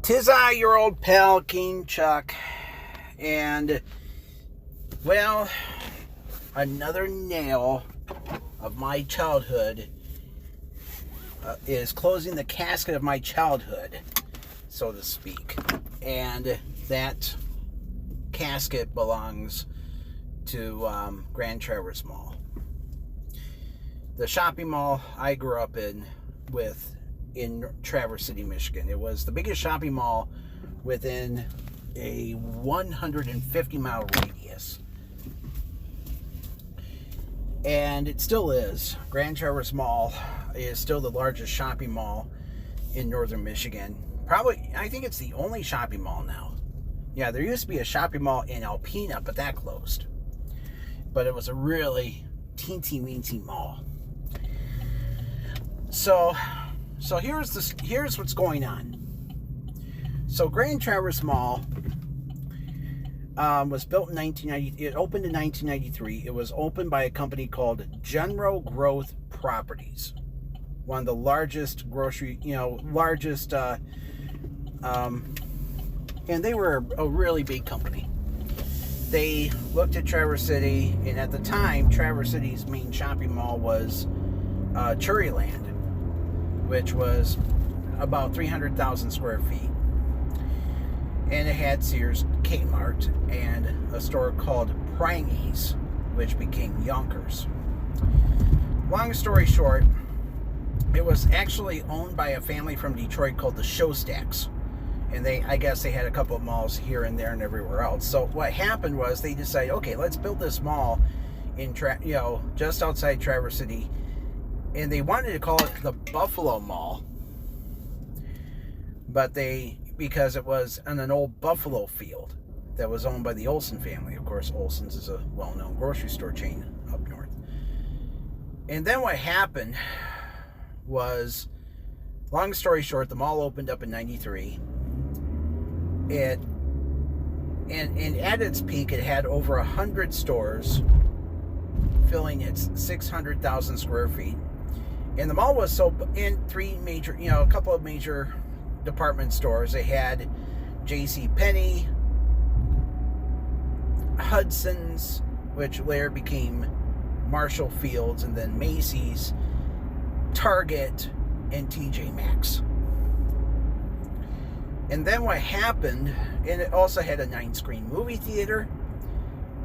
'Tis I, your old pal, King Chuck, and, well, another nail of my childhood is closing the casket of my childhood, so to speak. And that casket belongs to Grand Traverse Mall. The shopping mall I grew up in Traverse City, Michigan. It was the biggest shopping mall within a 150-mile radius. And it still is. Grand Traverse Mall is still the largest shopping mall in northern Michigan. Probably, I think it's the only shopping mall now. Yeah, there used to be a shopping mall in Alpena, but that closed. But it was a really teensy-weensy mall. So here's what's going on. So Grand Traverse Mall was built in 1990. It opened in 1993. It was opened by a company called General Growth Properties, one of the largest grocery, and they were a really big company. They looked at Traverse City, and at the time, Traverse City's main shopping mall was Cherryland, which was about 300,000 square feet. And it had Sears, Kmart, and a store called Prangies, which became Yonkers. Long story short, it was actually owned by a family from Detroit called the Showstacks. And I guess they had a couple of malls here and there and everywhere else. So what happened was they decided, okay, let's build this mall in just outside Traverse City. And they wanted to call it the Buffalo Mall, but because it was on an old buffalo field that was owned by the Olsen family. Of course, Olsen's is a well-known grocery store chain up north. And then what happened was, long story short, the mall opened up in 93. And at its peak, it had over 100 stores, filling its 600,000 square feet. And the mall was in a couple of major department stores. They had JCPenney, Hudson's, which later became Marshall Field's, and then Macy's, Target, and TJ Maxx. And then what happened, and it also had a 9-screen movie theater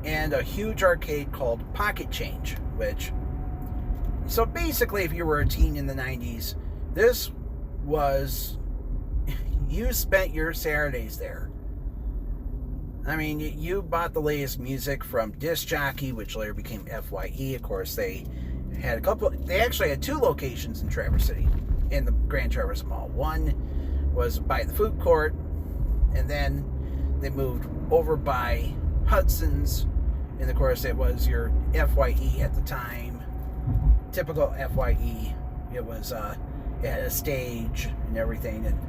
and a huge arcade called Pocket Change, so basically, if you were a teen in the 90s, this was, you spent your Saturdays there. I mean, you bought the latest music from Disc Jockey, which later became FYE. Of course, they actually had 2 locations in Traverse City, in the Grand Traverse Mall. One was by the food court, and then they moved over by Hudson's, and of course, it was your FYE at the time. Typical FYE. It was it had a stage and everything, and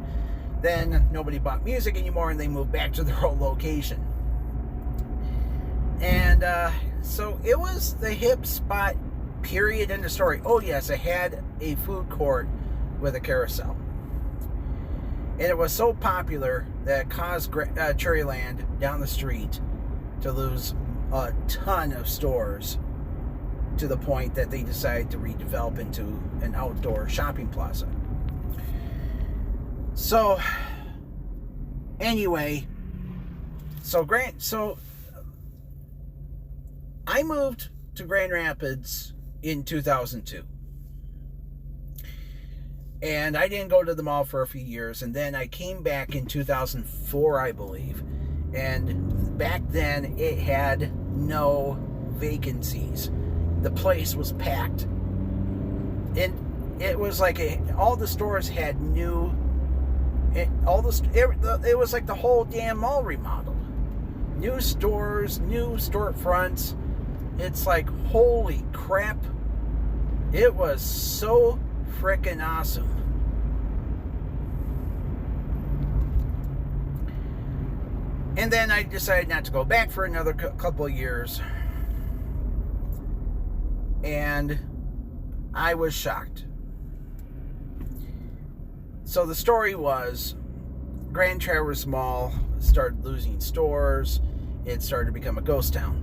then nobody bought music anymore, and they moved back to their old location. And so it was the hip spot, period, end of story. Oh yes, it had a food court with a carousel, and it was so popular that it caused Cherryland down the street to lose a ton of stores, to the point that they decided to redevelop into an outdoor shopping plaza. So, anyway, so I moved to Grand Rapids in 2002. And I didn't go to the mall for a few years, and then I came back in 2004, I believe. And back then, it had no vacancies. The place was packed, and it was like all the stores had it was like the whole damn mall remodeled. New stores, new storefronts. It's like, holy crap! It was so frickin' awesome. And then I decided not to go back for another couple of years. And I was shocked. So the story was, Grand Traverse Mall started losing stores. It started to become a ghost town.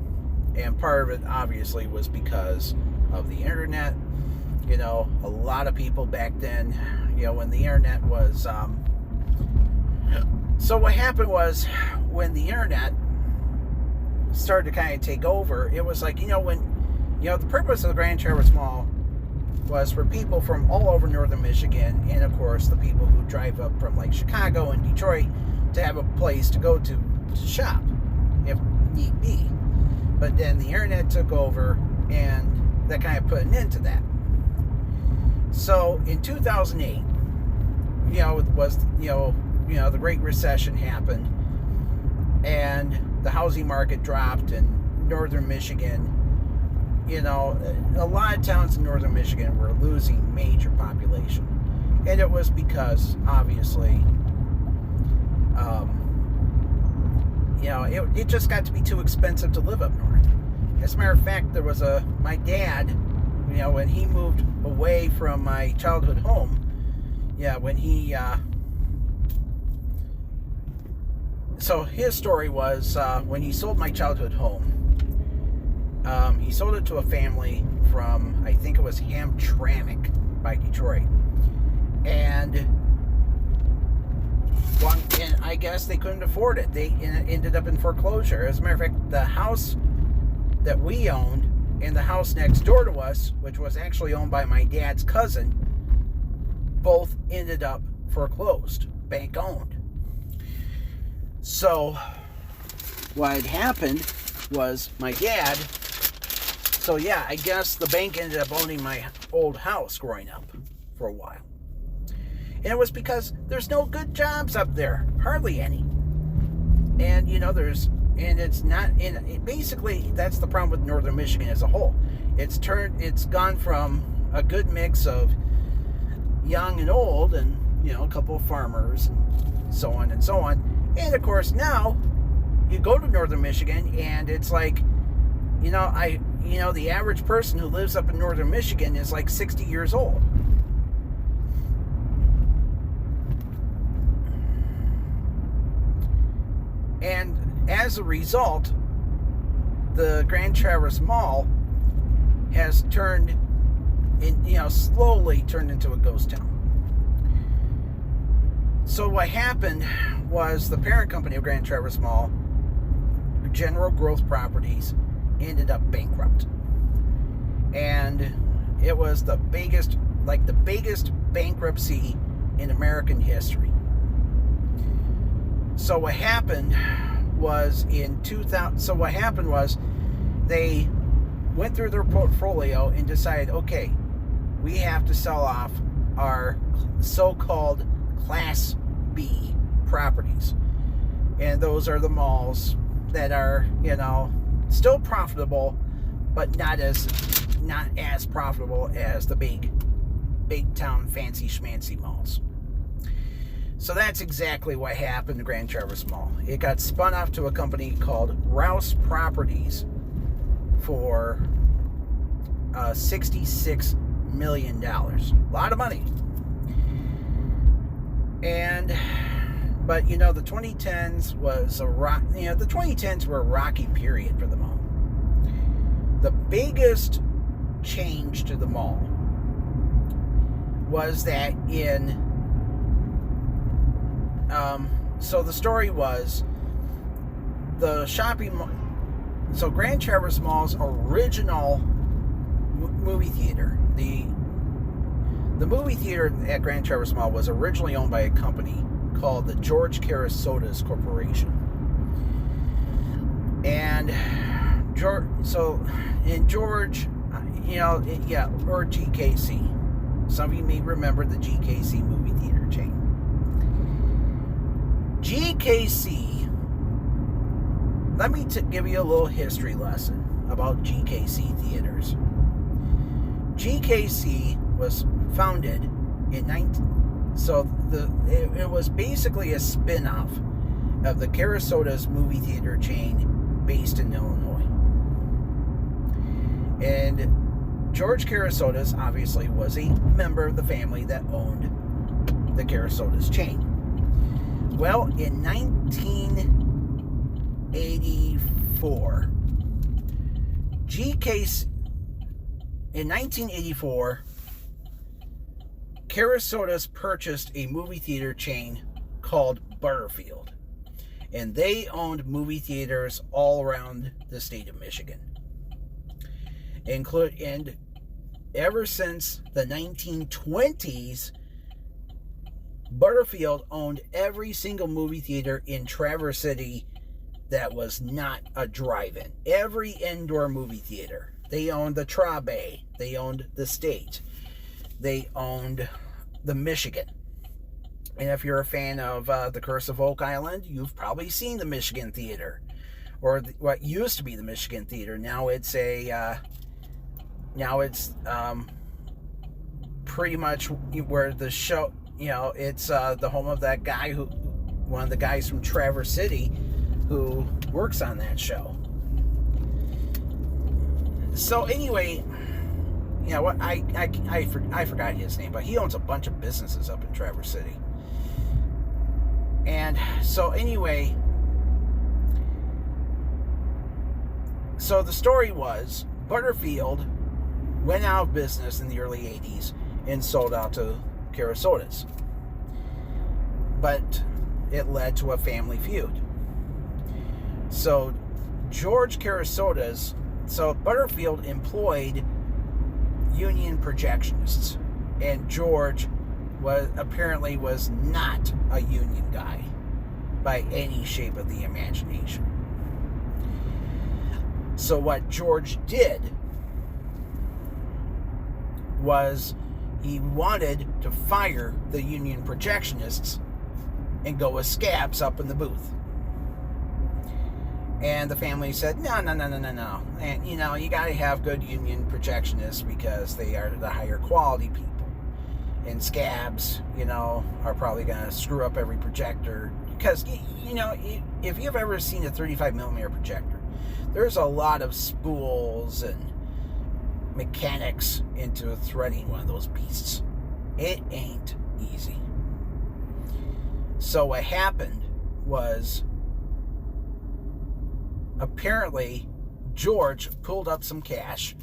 And part of it, obviously, was because of the internet. You know, a lot of people back then, you know, when the internet was... So what happened was, when the internet started to kind of take over, it was like, you know, when... You know, the purpose of the Grand Traverse Mall was for people from all over northern Michigan, and of course the people who drive up from like Chicago and Detroit, to have a place to go to shop if need be. But then the internet took over, and that kind of put an end to that. So in 2008, you know, it was the Great Recession happened, and the housing market dropped in northern Michigan. You know, a lot of towns in northern Michigan were losing major population. And it was because, obviously, you know, it just got to be too expensive to live up north. As a matter of fact, there was my dad, you know, when he moved away from my childhood home, yeah, when he, so his story was, when he sold my childhood home, he sold it to a family from, I think it was Hamtramck by Detroit. And I guess they couldn't afford it. They ended up in foreclosure. As a matter of fact, the house that we owned and the house next door to us, which was actually owned by my dad's cousin, both ended up foreclosed, bank owned. So what had happened was my dad... So yeah, I guess the bank ended up owning my old house growing up for a while. And it was because there's no good jobs up there. Hardly any. And, you know, basically, that's the problem with northern Michigan as a whole. It's gone from a good mix of young and old, and, you know, a couple of farmers, and so on and so on. And, of course, now, you go to northern Michigan, and it's like, the average person who lives up in northern Michigan is like 60 years old. And as a result, the Grand Traverse Mall has slowly turned into a ghost town. So what happened was the parent company of Grand Traverse Mall, General Growth Properties, ended up bankrupt. And it was the biggest bankruptcy in American history. So what happened was they went through their portfolio and decided, okay, we have to sell off our so-called Class B properties. And those are the malls that are, still profitable, but not as profitable as the big town fancy schmancy malls. So that's exactly what happened to Grand Traverse Mall. It got spun off to a company called Rouse Properties for $66 million. A lot of money. But the 2010s the 2010s were a rocky period for the mall. The biggest change to the mall was that so the story was the shopping mall. So Grand Traverse Mall's original movie theater, the movie theater at Grand Traverse Mall was originally owned by a company called the George Kerasotes Corporation. And George, or GKC. Some of you may remember the GKC movie theater chain. GKC, let me give you a little history lesson about GKC Theatres. GKC was founded in it was basically a spin-off of the Kerasotes movie theater chain based in Illinois. And George Kerasotes obviously was a member of the family that owned the Kerasotes chain. Well, in 1984, in 1984, Kerasotes purchased a movie theater chain called Butterfield, and they owned movie theaters all around the state of Michigan. And ever since the 1920s, Butterfield owned every single movie theater in Traverse City that was not a drive-in. Every indoor movie theater. They owned the Trabe. They owned the State. They owned the Michigan. And if you're a fan of The Curse of Oak Island, you've probably seen the Michigan Theater, or what used to be the Michigan Theater. Now it's pretty much where the show. It's the home of that guy one of the guys from Traverse City, who works on that show. So anyway, I forgot his name, but he owns a bunch of businesses up in Traverse City. And so anyway, so the story was Butterfield went out of business in the early 80s and sold out to Kerasotes. But it led to a family feud. So George Kerasotes, so Butterfield employed union projectionists, and George was not a union guy by any shape of the imagination. So what George did was he wanted to fire the union projectionists and go with scabs up in the booth. And the family said, no. And, you got to have good union projectionists because they are the higher quality people. And scabs, are probably going to screw up every projector. Because, if you've ever seen a 35mm projector, there's a lot of spools and mechanics into threading one of those beasts. It ain't easy. So what happened was, apparently George pulled up some cash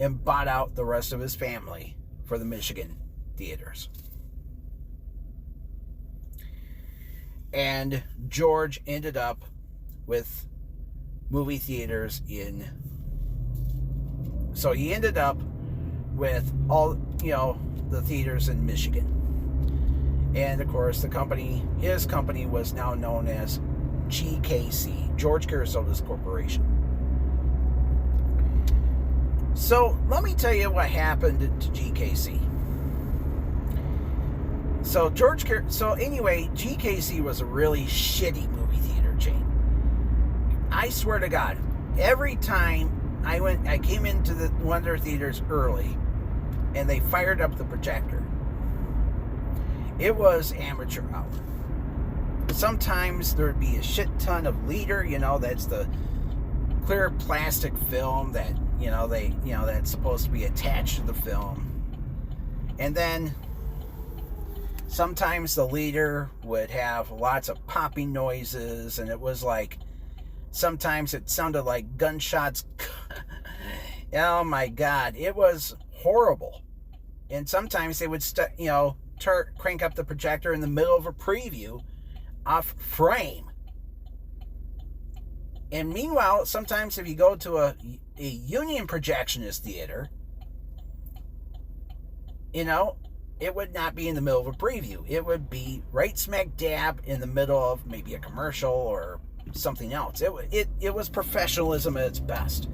and bought out the rest of his family for the Michigan theaters. And George ended up with movie theaters so he ended up with all, the theaters in Michigan. And of course, his company was now known as GKC, George Kerasotes Corporation. So let me tell you what happened to GKC. So anyway, GKC was a really shitty movie theater chain. I swear to God, every time I came into one of their theaters early, and they fired up the projector. It was amateur hour. Sometimes there'd be a shit ton of leader, that's the clear plastic film that, that's supposed to be attached to the film. And then sometimes the leader would have lots of popping noises, and it was like, sometimes it sounded like gunshots. Oh my God, it was horrible. And sometimes they would crank up the projector in the middle of a preview off frame. And meanwhile, sometimes if you go to a union projectionist theater, it would not be in the middle of a preview. It would be right smack dab in the middle of maybe a commercial or something else. It was professionalism at its best.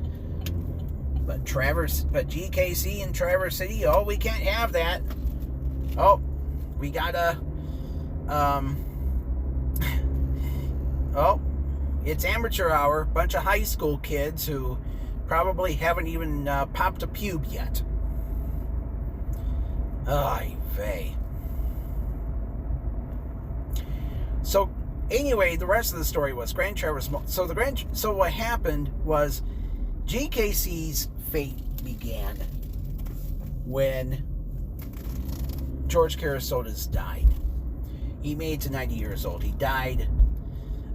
But GKC in Traverse City, we can't have that. We gotta, it's amateur hour. Bunch of high school kids who probably haven't even popped a pube yet. Ay vey. So anyway, the rest of the story was Grand Traverse. So what happened was GKC's fate began when George Kerasotes died. he made it to 90 years old. He died,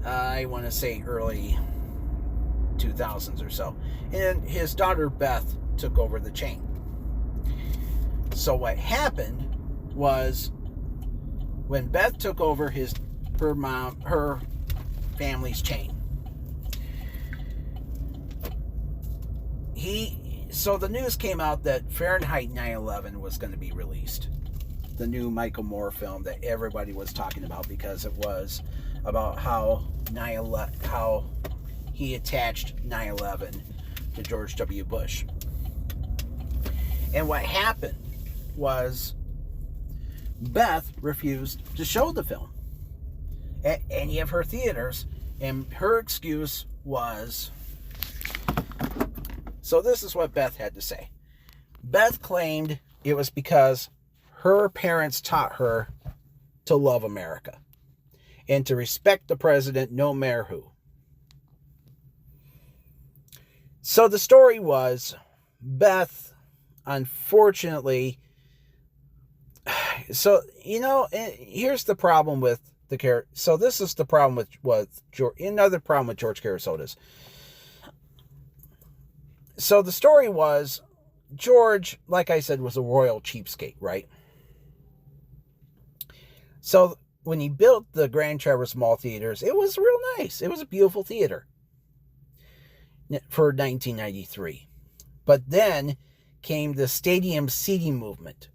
I want to say, early 2000s or so. And his daughter, Beth, took over the chain. So what happened was, when Beth took over her family's chain, so the news came out that Fahrenheit 9/11 was going to be released. The new Michael Moore film that everybody was talking about, because it was about how he attached 9/11 to George W. Bush. And what happened was, Beth refused to show the film at any of her theaters, and her excuse was, so this is what Beth had to say. Beth claimed it was because her parents taught her to love America and to respect the president no matter who. So the story was, Beth, unfortunately, so, here's the problem with so this is the problem with another problem with George Kerasotes. So the story was, George, like I said, was a royal cheapskate, right? So when he built the Grand Traverse Mall Theatres, it was real nice. It was a beautiful theater for 1993. But then came the stadium seating movement.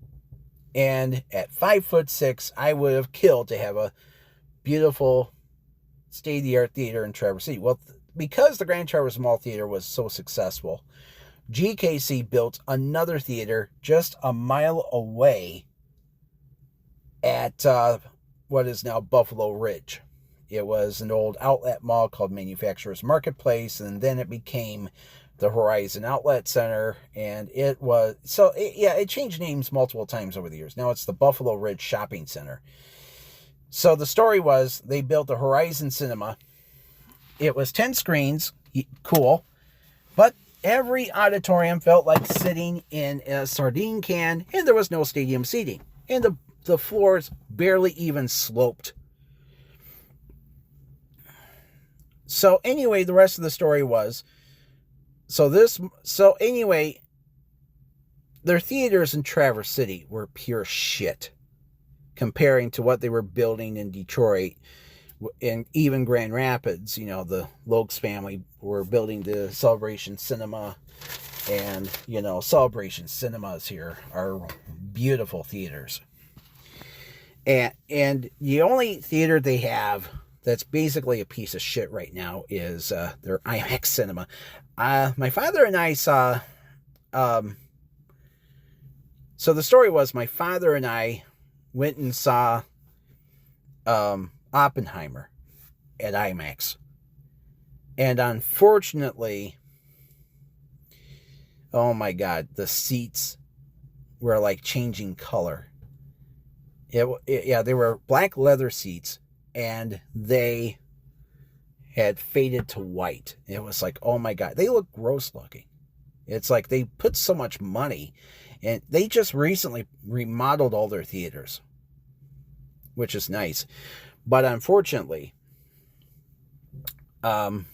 And at 5'6", I would have killed to have a beautiful state-of-the-art theater in Traverse City. Well, because the Grand Traverse Mall Theater was so successful, GKC built another theater just a mile away at what is now Buffalo Ridge. It was an old outlet mall called Manufacturers Marketplace, and then it became the Horizon Outlet Center, and it changed names multiple times over the years. Now it's the Buffalo Ridge Shopping Center. So the story was, they built the Horizon Cinema. It was 10 screens, cool, but every auditorium felt like sitting in a sardine can, and there was no stadium seating, and the floors barely even sloped. So anyway, the rest of the story was, their theaters in Traverse City were pure shit comparing to what they were building in Detroit and even Grand Rapids. The Lokes family were building the Celebration Cinema, and, Celebration Cinemas here are beautiful theaters. And the only theater they have that's basically a piece of shit right now is their IMAX cinema. My father and I saw... so the story was, my father and I went and saw Oppenheimer at IMAX. And unfortunately, oh my God, the seats were like changing color. They were black leather seats, and they had faded to white. It was like, oh my God, they look gross looking. It's like they put so much money, and they just recently remodeled all their theaters, which is nice. But unfortunately, the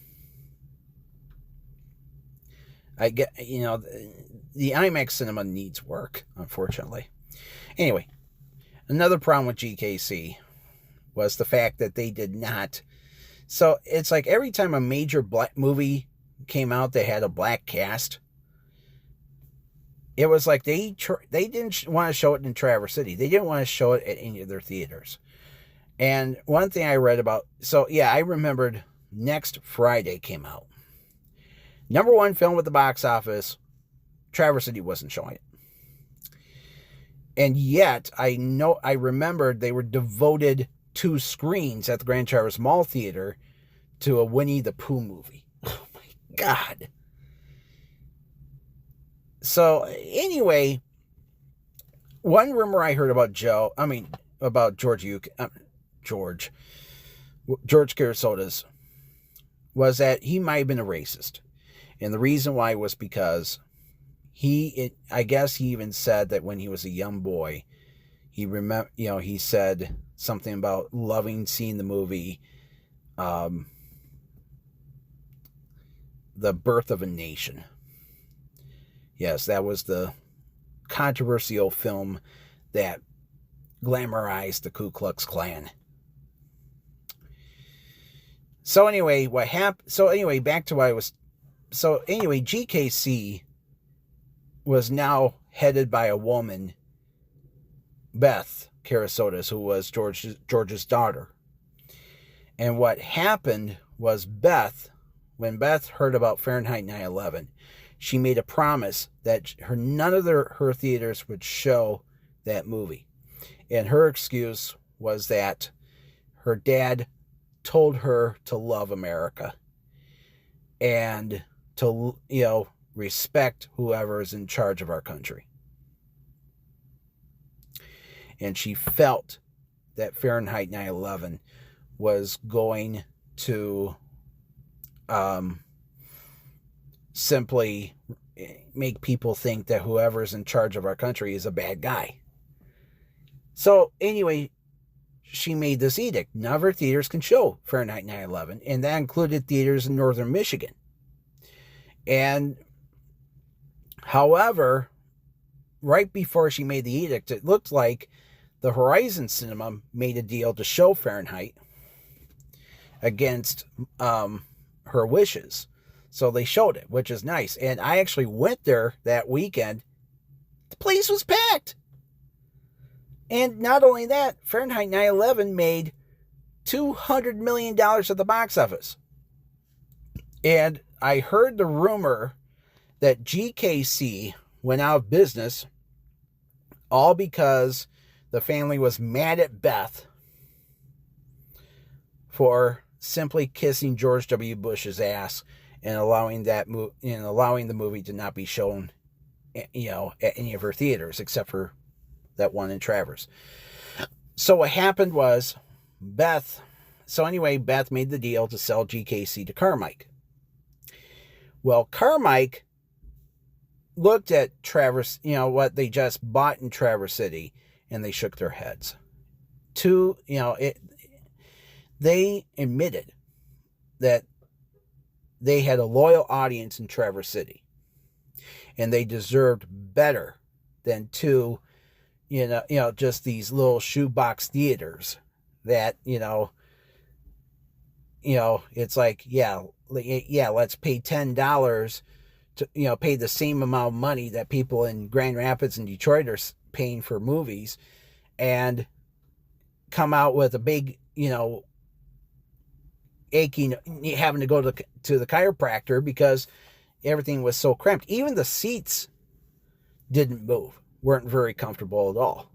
IMAX cinema needs work, unfortunately. Anyway, another problem with GKC was the fact that they did not. So it's like every time a major black movie came out, they had a black cast. It was like they didn't want to show it in Traverse City. They didn't want to show it at any of their theaters. And one thing I read about, I remembered Next Friday came out. Number one film at the box office. Traverse City wasn't showing it. And yet, I remembered they were devoted 2 screens at the Grand Traverse Mall Theater to a Winnie the Pooh movie. Oh my God. So, anyway, one rumor I heard about George Kerasotes was that he might have been a racist. And the reason why was because I guess he even said that when he was a young boy, he said something about loving seeing the movie, The Birth of a Nation. Yes, that was the controversial film that glamorized the Ku Klux Klan. So anyway, what happened? So anyway, back to what I was. So anyway, GKC was now headed by a woman, Beth Kerasotes, who was George's daughter. And what happened was when Beth heard about Fahrenheit 9/11, she made a promise that none of her theaters would show that movie. And her excuse was that her dad told her to love America and to, respect whoever is in charge of our country. And she felt that Fahrenheit 9/11 was going to simply make people think that whoever's in charge of our country is a bad guy. So anyway, she made this edict. None of her theaters can show Fahrenheit 9/11, and that included theaters in northern Michigan. And however, right before she made the edict, it looked like the Horizon Cinema made a deal to show Fahrenheit against her wishes. So they showed it, which is nice. And I actually went there that weekend. The place was packed. And not only that, Fahrenheit 9/11 made $200 million at the box office. And I heard the rumor that GKC went out of business all because the family was mad at Beth for simply kissing George W. Bush's ass and allowing the movie to not be shown, at any of her theaters except for that one in Traverse. So what happened was Beth made the deal to sell GKC to Carmike. Well, Carmike looked at Traverse, what they just bought in Traverse City, and they shook their heads. They admitted that they had a loyal audience in Traverse City, and they deserved better than two, just these little shoebox theaters that, it's like, let's pay $10 to, pay the same amount of money that people in Grand Rapids and Detroit are paying for movies, and come out with a big, aching, having to go to the chiropractor because everything was so cramped. Even the seats didn't move, weren't very comfortable at all.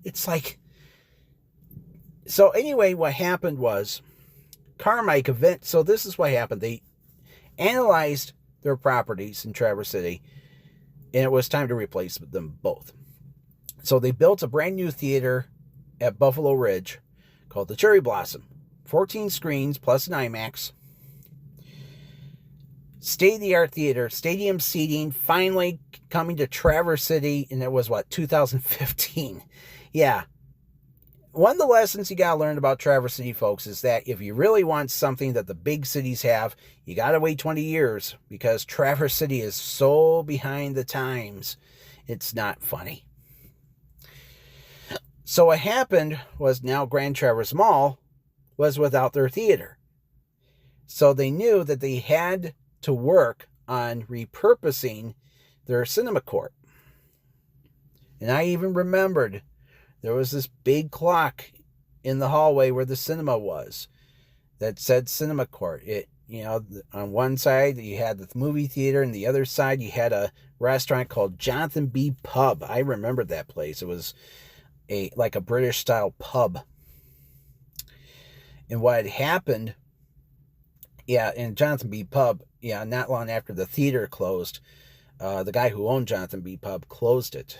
It's like, so anyway, what happened was Carmike so this is what happened. They analyzed their properties in Traverse City, and it was time to replace them both. So they built a brand new theater at Buffalo Ridge called the Cherry Blossom. 14 screens plus an IMAX. State-of-the-art theater, stadium seating, finally coming to Traverse City, and it was, 2015. Yeah. One of the lessons you got to learn about Traverse City, folks, is that if you really want something that the big cities have, you got to wait 20 years because Traverse City is so behind the times. It's not funny. So what happened was now Grand Traverse Mall was without their theater. So they knew that they had to work on repurposing their cinema court. And I even remembered there was this big clock in the hallway where the cinema was that said cinema court. It, on one side you had the movie theater, and the other side you had a restaurant called Jonathan B. Pub. I remembered that place. It was like a British style pub. And what had happened, in Jonathan B. Pub, not long after the theater closed, the guy who owned Jonathan B. Pub closed it.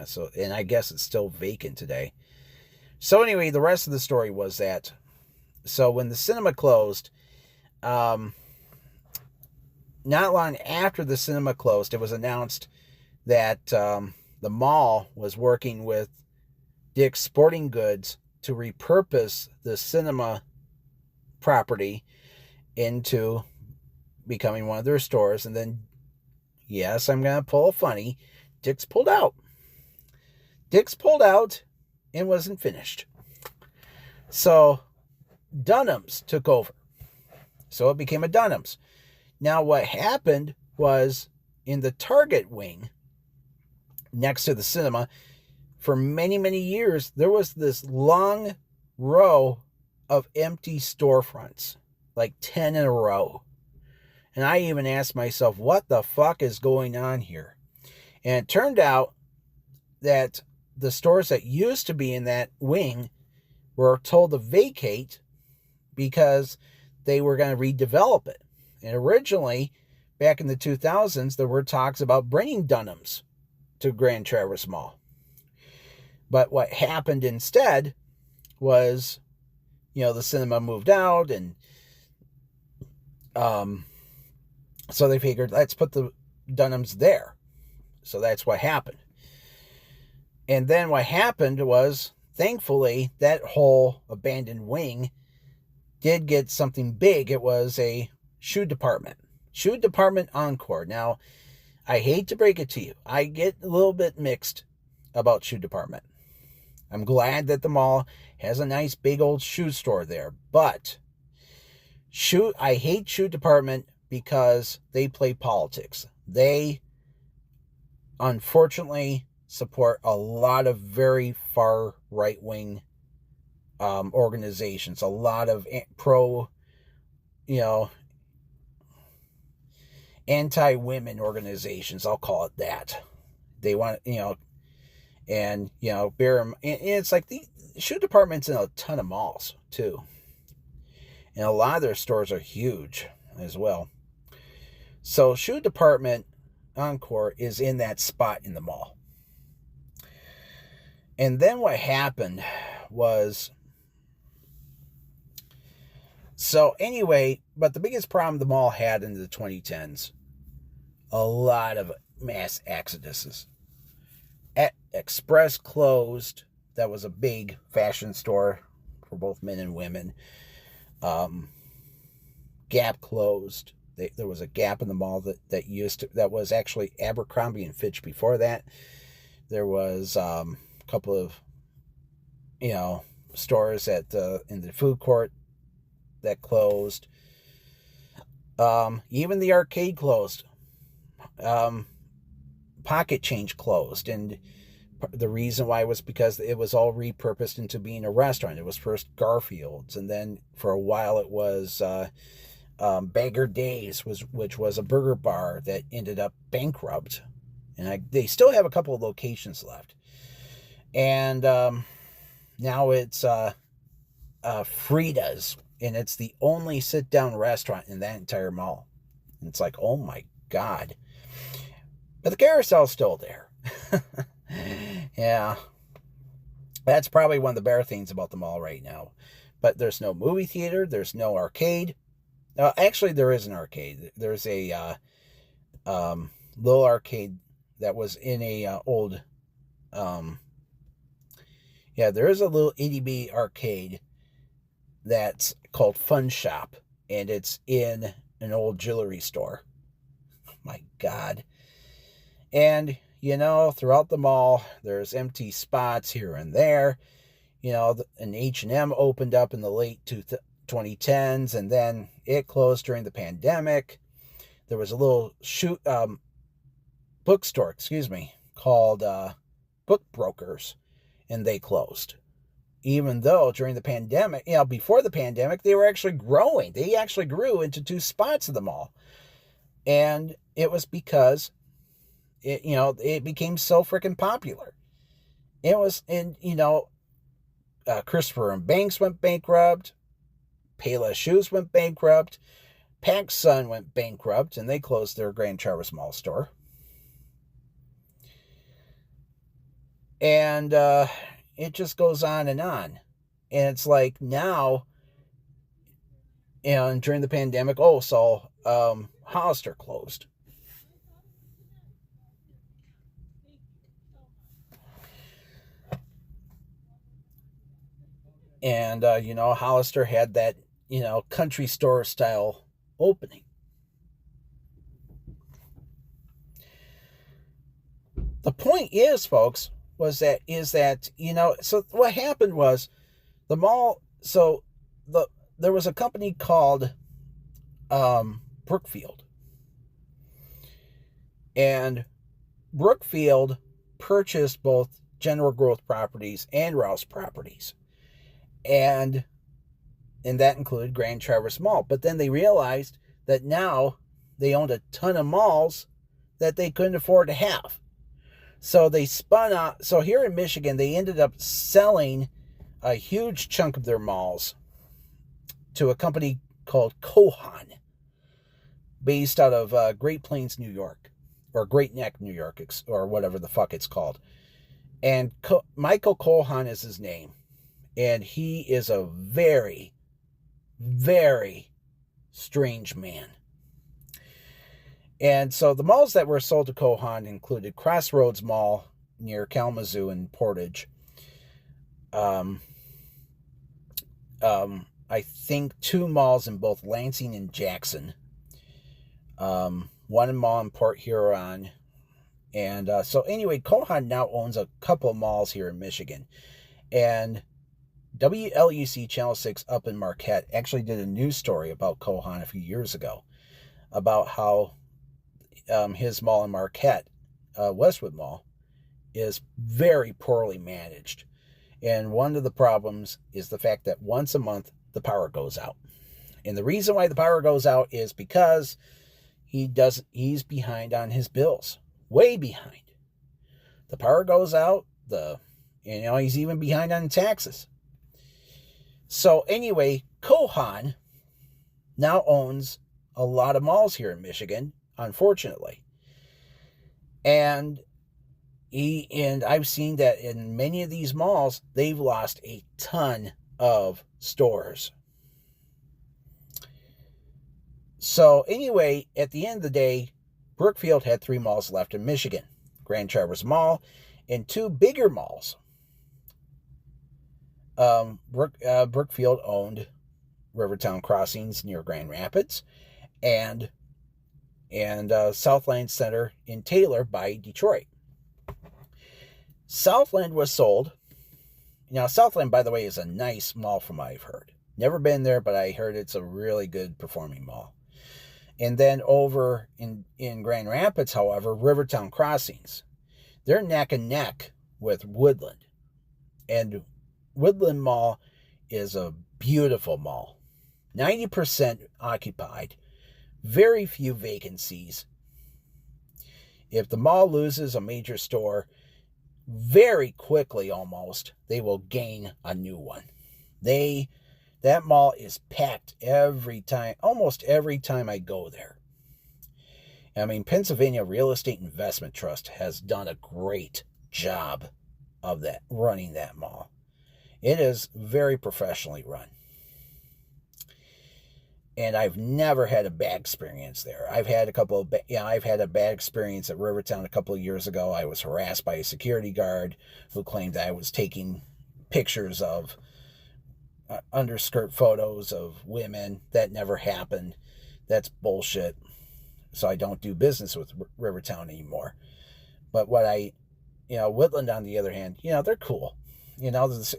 So, and I guess it's still vacant today. So anyway, the rest of the story was that, so when the cinema closed, not long after the cinema closed, it was announced that the mall was working with Dick's Sporting Goods to repurpose the cinema property into becoming one of their stores. And then, yes, I'm going to pull a funny, Dick's pulled out. Dick's pulled out and wasn't finished. So Dunham's took over. So it became a Dunham's. Now what happened was in the Target wing next to the cinema, for many, many years, there was this long row of empty storefronts, like 10 in a row. And I even asked myself, what the fuck is going on here? And it turned out that the stores that used to be in that wing were told to vacate because they were going to redevelop it. And originally, back in the 2000s, there were talks about bringing Dunham's to Grand Traverse Mall. But what happened instead was, the cinema moved out, and so they figured, let's put the Dunham's there. So that's what happened. And then what happened was, thankfully, that whole abandoned wing did get something big. It was a shoe department. Shoe department encore. Now, I hate to break it to you. I get a little bit mixed about shoe department. I'm glad that the mall has a nice big old shoe store there. But I hate shoe department because they play politics. They, unfortunately, support a lot of very far right-wing organizations. A lot of pro, anti-women organizations, I'll call it that. They want, and, it's like the shoe department's in a ton of malls, too. And a lot of their stores are huge as well. So shoe department encore is in that spot in the mall. And then what happened was, but the biggest problem the mall had in the 2010s, a lot of mass exoduses. Express closed. That was a big fashion store for both men and women. Gap closed. There was a Gap in the mall that was actually Abercrombie and Fitch before that. There was a couple of stores in the food court that closed. Even the arcade closed. Pocket Change closed, and the reason why was because it was all repurposed into being a restaurant. It was first Garfield's, and then for a while it was Bagger Days, which was a burger bar that ended up bankrupt, and they still have a couple of locations left. And now it's Frida's, and it's the only sit-down restaurant in that entire mall. And it's like, oh my God. But the carousel's still there. Yeah. That's probably one of the better things about the mall right now. But there's no movie theater. There's no arcade. Actually, there is an arcade. There's a little arcade that was in a old... there is a little itty-bitty arcade that's called Fun Shop. And it's in an old jewelry store. My God. And, throughout the mall, there's empty spots here and there. An H&M opened up in the late 2010s, and then it closed during the pandemic. There was a little bookstore, called Book Brokers, and they closed. Even though during the pandemic, before the pandemic, they were actually growing. They actually grew into 2 spots of the mall. And it was because it became so freaking popular. It was, Christopher and Banks went bankrupt. Payless Shoes went bankrupt. PacSun went bankrupt, and they closed their Grand Traverse Mall store. And it just goes on. And it's like now, and during the pandemic, Hollister closed. And, Hollister had that, country store style opening. The point is, folks, so what happened was the mall, there was a company called Brookfield. And Brookfield purchased both General Growth Properties and Rouse Properties. And that included Grand Traverse Mall. But then they realized that now they owned a ton of malls that they couldn't afford to have. So they spun out. So here in Michigan, they ended up selling a huge chunk of their malls to a company called Kohan, based out of Great Plains, New York, or Great Neck, New York, or whatever the fuck it's called. And Michael Kohan is his name. And he is a very, very strange man. And so the malls that were sold to Kohan included Crossroads Mall near Kalamazoo and Portage. I think 2 malls in both Lansing and Jackson. One mall in Port Huron. And so anyway, Kohan now owns a couple of malls here in Michigan. And WLUC Channel 6 up in Marquette actually did a news story about Kohan a few years ago, about how his mall in Marquette, Westwood Mall, is very poorly managed. And one of the problems is the fact that once a month the power goes out. And the reason why the power goes out is because he's behind on his bills. Way behind. The power goes out, he's even behind on taxes. So anyway, Kohan now owns a lot of malls here in Michigan, unfortunately. And I've seen that in many of these malls, they've lost a ton of stores. So anyway, at the end of the day, Brookfield had 3 malls left in Michigan. Grand Traverse Mall and 2 bigger malls. Brookfield owned Rivertown Crossings near Grand Rapids and Southland Center in Taylor by Detroit. Southland was sold. Now, Southland, by the way, is a nice mall from what I've heard. Never been there, but I heard it's a really good performing mall. And then over in Grand Rapids, however, Rivertown Crossings, they're neck and neck with Woodland. And Woodland Mall is a beautiful mall. 90% occupied. Very few vacancies. If the mall loses a major store, very quickly almost, they will gain a new one. That mall is packed almost every time I go there. I mean, Pennsylvania Real Estate Investment Trust has done a great job of running that mall. It is very professionally run. And I've never had a bad experience there. I've had a bad experience at Rivertown a couple of years ago. I was harassed by a security guard who claimed that I was taking pictures of underskirt photos of women. That never happened. That's bullshit. So I don't do business with Rivertown anymore. But Woodland on the other hand, they're cool.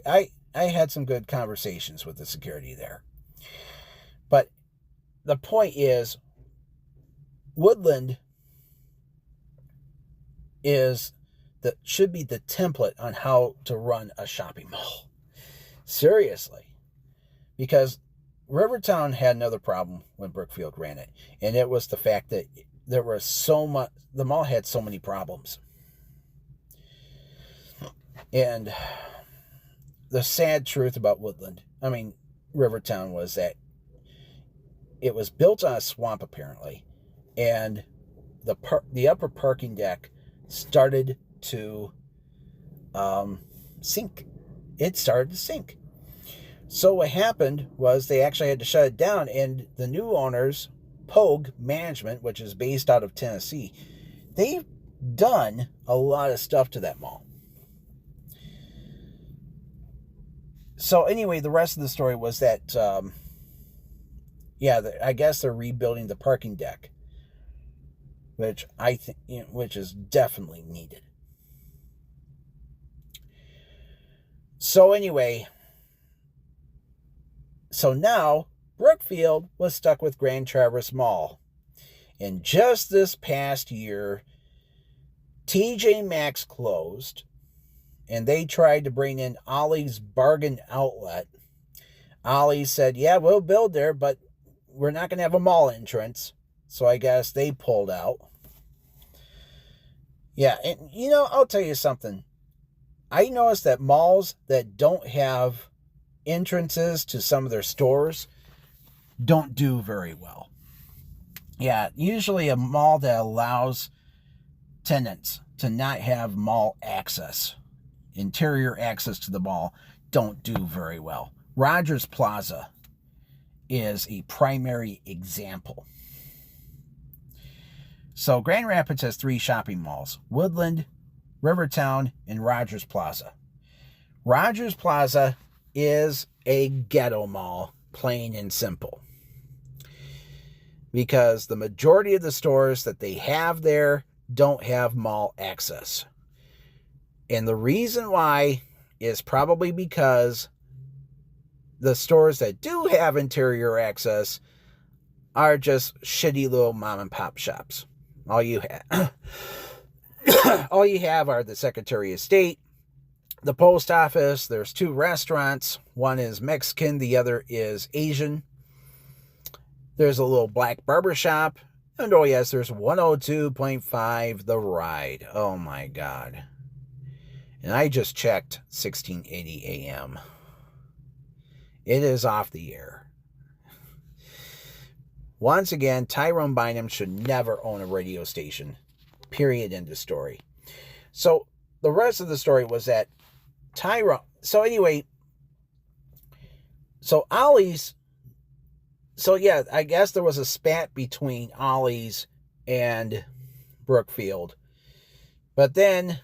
I had some good conversations with the security there. But the point is, Woodland should be the template on how to run a shopping mall. Seriously. Because Rivertown had another problem when Brookfield ran it. And it was the fact that the mall had so many problems. And the sad truth about Rivertown was that it was built on a swamp, apparently, and the upper parking deck started to sink. It started to sink. So what happened was they actually had to shut it down, and the new owners, Pogue Management, which is based out of Tennessee, they've done a lot of stuff to that mall. So anyway, the rest of the story was that, I guess they're rebuilding the parking deck, which I think, which is definitely needed. So anyway, so now Brookfield was stuck with Grand Traverse Mall. And just this past year, TJ Maxx closed, and they tried to bring in Ollie's Bargain Outlet. Ollie said, yeah, we'll build there, but we're not going to have a mall entrance. So I guess they pulled out. Yeah, and I'll tell you something. I noticed that malls that don't have entrances to some of their stores don't do very well. Yeah, usually a mall that allows tenants to not have mall access, interior access to the mall, don't do very well. Rogers Plaza is a primary example. So Grand Rapids has 3 shopping malls: Woodland, Rivertown, and Rogers Plaza. Rogers Plaza is a ghetto mall, plain and simple. Because the majority of the stores that they have there don't have mall access. And the reason why is probably because the stores that do have interior access are just shitty little mom and pop shops. All you have are the Secretary of State, the post office. There's 2 restaurants. One is Mexican, the other is Asian. There's a little black barber shop. And oh yes, there's 102.5 The Ride. Oh my God. And I just checked 1680 AM. It is off the air. Once again, Tyrone Bynum should never own a radio station. Period. End of story. So the rest of the story was that Tyrone... So anyway, so Ollie's... So yeah, I guess there was a spat between Ollie's and Brookfield. But then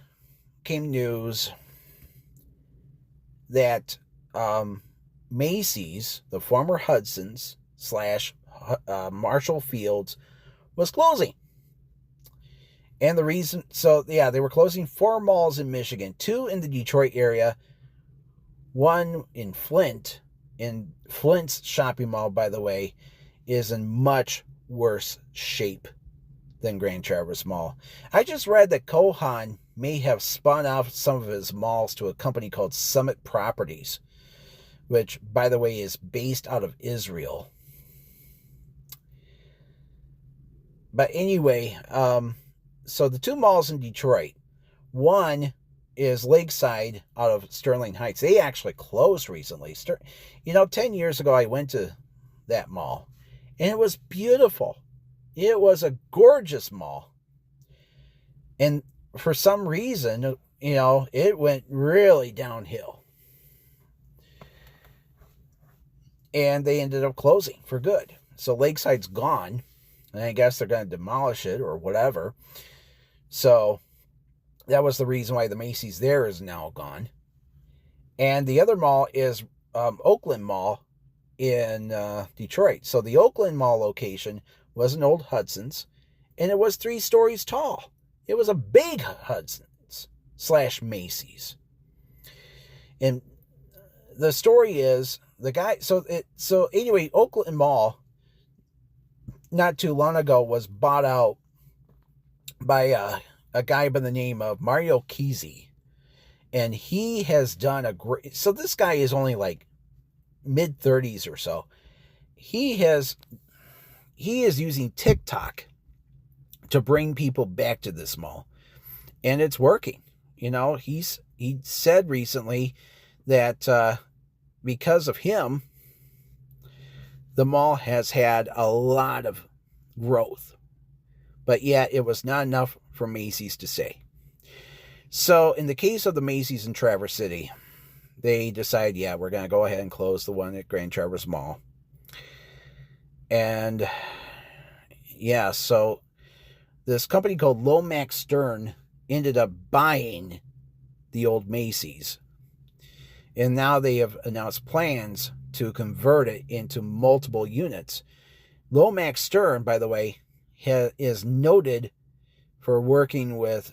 came news that Macy's, the former Hudson's / Marshall Fields, was closing. And the reason, they were closing 4 malls in Michigan, 2 in the Detroit area, 1 in Flint. And Flint's shopping mall, by the way, is in much worse shape than Grand Traverse Mall. I just read that Kohan may have spun off some of his malls to a company called Summit Properties, which, by the way, is based out of Israel. But anyway, so the 2 malls in Detroit, one is Lakeside out of Sterling Heights. They actually closed recently. 10 years ago, I went to that mall, and it was beautiful. It was a gorgeous mall. And for some reason, it went really downhill. And they ended up closing for good. So Lakeside's gone, and I guess they're going to demolish it or whatever. So that was the reason why the Macy's there is now gone. And the other mall is Oakland Mall in Detroit. So the Oakland Mall location was an old Hudson's, and it was 3 stories tall. It was a big Hudson's / Macy's. And the story is the guy. So anyway, Oakland Mall, not too long ago, was bought out by a guy by the name of Mario Kesey. And he has done a great... So this guy is only like mid-30s or so. He is using TikTok to bring people back to this mall. And it's working. He said recently that because of him, the mall has had a lot of growth. But yet it was not enough for Macy's to say. So in the case of the Macy's in Traverse City, they decide, we're going to go ahead and close the one at Grand Traverse Mall. And so this company called Lomax Stern ended up buying the old Macy's. And now they have announced plans to convert it into multiple units. Lomax Stern, by the way, is noted for working with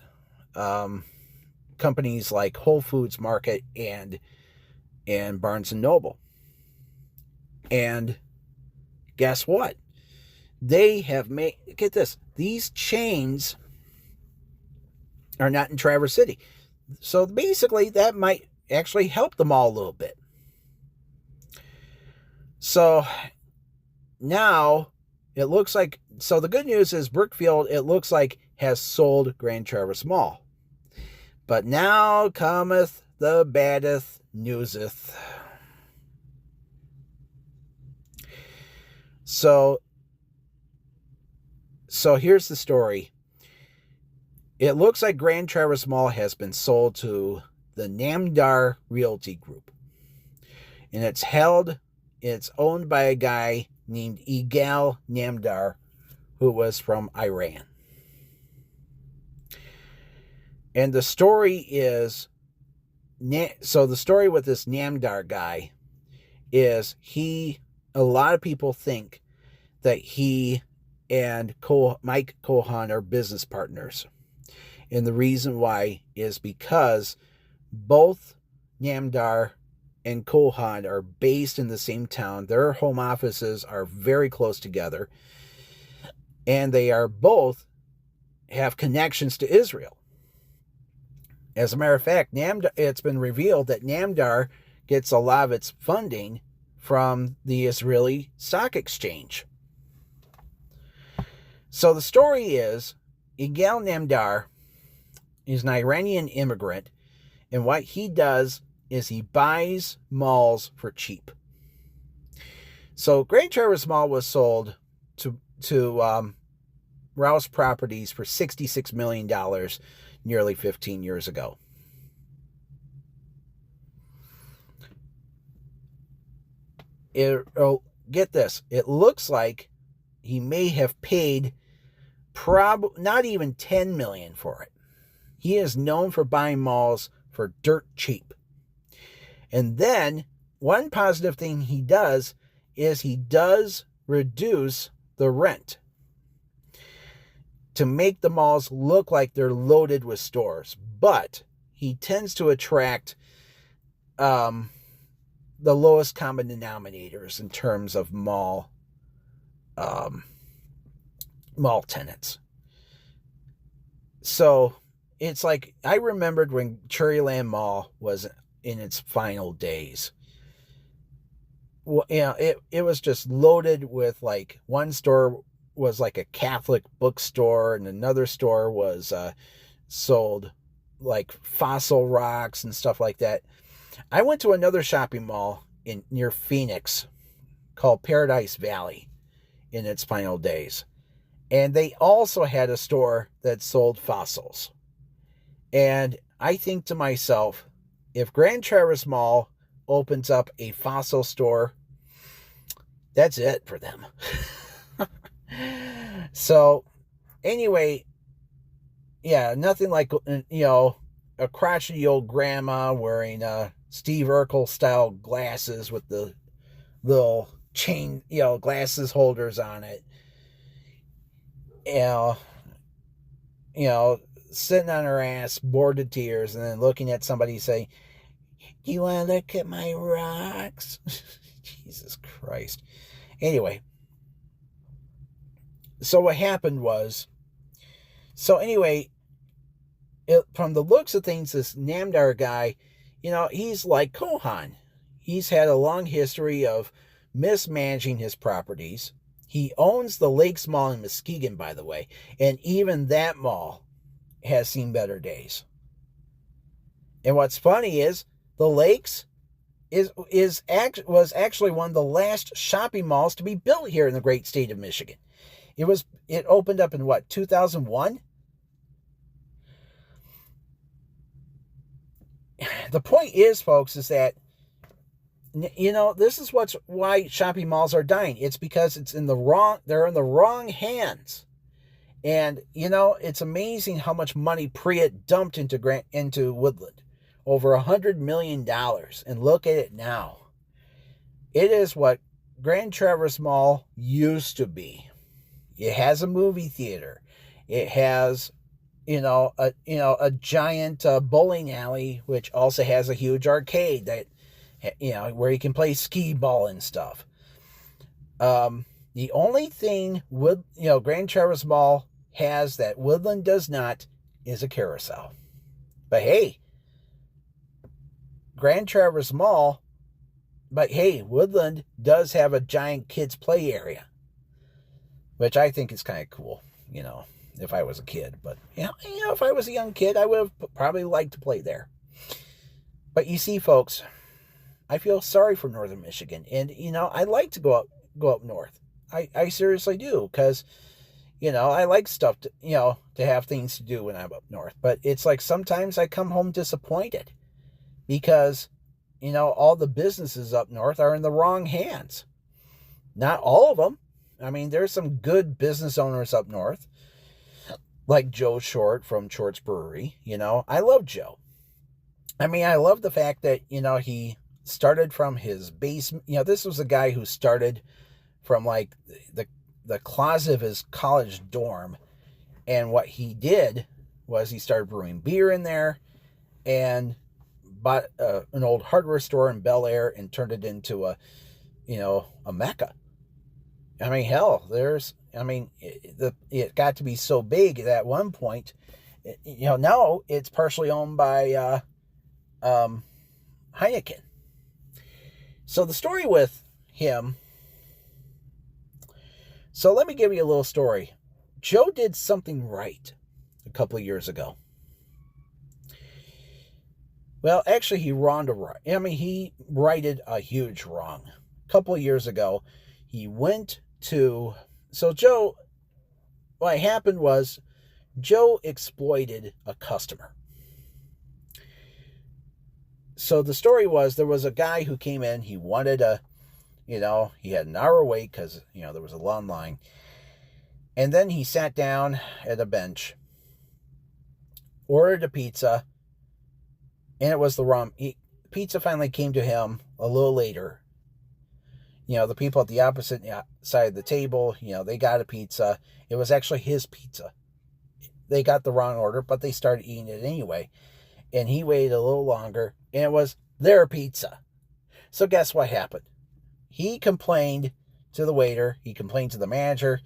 companies like Whole Foods Market and Barnes & Noble. And guess what? They have made, get this, these chains are not in Traverse City. So basically that might actually help them all a little bit. So now it looks like, so the good news is Brookfield, it looks like, has sold Grand Traverse Mall. But now cometh the baddest newseth. So here's the story. It looks like Grand Traverse Mall has been sold to the Namdar Realty Group. And it's owned by a guy named Yigal Namdar, who was from Iran. And the story is, so the story with this Namdar guy is a lot of people think that he and Mike Cohan are business partners. And the reason why is because both Namdar and Cohan are based in the same town. Their home offices are very close together. And they are both have connections to Israel. As a matter of fact, it's been revealed that Namdar gets a lot of its funding from the Israeli Stock Exchange. So the story is, Yigal Namdar is an Iranian immigrant, and what he does is he buys malls for cheap. So Grand Traverse Mall was sold to Rouse Properties for $66 million nearly 15 years ago. Get this, it looks like he may have paid not even $10 million for it. He is known for buying malls for dirt cheap. And then one positive thing he does is he does reduce the rent to make the malls look like they're loaded with stores. But he tends to attract the lowest common denominators in terms of mall tenants. So it's like, I remembered when Cherryland Mall was in its final days. Well, it was just loaded with, like, one store was like a Catholic bookstore, and another store was sold like fossil rocks and stuff like that. I went to another shopping mall near Phoenix called Paradise Valley in its final days. And they also had a store that sold fossils. And I think to myself, if Grand Traverse Mall opens up a fossil store, that's it for them. So, anyway, yeah, nothing like, a crotchety old grandma wearing Steve Urkel style glasses with the little chain, glasses holders on it. Sitting on her ass, bored to tears, and then looking at somebody saying, "Do you want to look at my rocks?" Jesus Christ. Anyway, so what happened was, from the looks of things, this Namdar guy, he's like Cohan. He's had a long history of mismanaging his properties. He owns the Lakes Mall in Muskegon, by the way, and even that mall has seen better days. And what's funny is, the Lakes was actually one of the last shopping malls to be built here in the great state of Michigan. It opened up in 2001? The point is, folks, is that, this is why shopping malls are dying. It's because they're in the wrong hands. And, it's amazing how much money Priya dumped into Woodland over $100 million. And look at it now. It is what Grand Traverse Mall used to be. It has a movie theater. It has, a giant bowling alley, which also has a huge arcade that, where you can play skee ball and stuff. The only thing Grand Traverse Mall has that Woodland does not is a carousel. But hey, Woodland does have a giant kids play area, which I think is kind of cool, if I was a kid. But, if I was a young kid, I would have probably liked to play there. But you see, folks, I feel sorry for Northern Michigan. And, I'd like to go up north. I seriously do, because, I like stuff to have things to do when I'm up north. But it's like sometimes I come home disappointed because, all the businesses up north are in the wrong hands. Not all of them. I mean, there's some good business owners up north, like Joe Short from Short's Brewery. I love Joe. I mean, I love the fact that, he started from his basement. This was a guy who started from like the closet of his college dorm. And what he did was he started brewing beer in there and bought an old hardware store in Bel Air and turned it into a mecca. I mean, hell, it got to be so big at one point, now it's partially owned by Heineken. So the story with him, so let me give you a little story. Joe did something right a couple of years ago. Well, actually, he righted a huge wrong. A couple of years ago, he went to... So Joe, what happened was, Joe exploited a customer. So the story was, there was a guy who came in, he wanted he had an hour wait because, there was a long line. And then he sat down at a bench, ordered a pizza, and it was the wrong... Pizza finally came to him a little later. The people at the opposite side of the table, they got a pizza. It was actually his pizza. They got the wrong order, but they started eating it anyway. And he waited a little longer, and it was their pizza. So guess what happened? He complained to the waiter. He complained to the manager.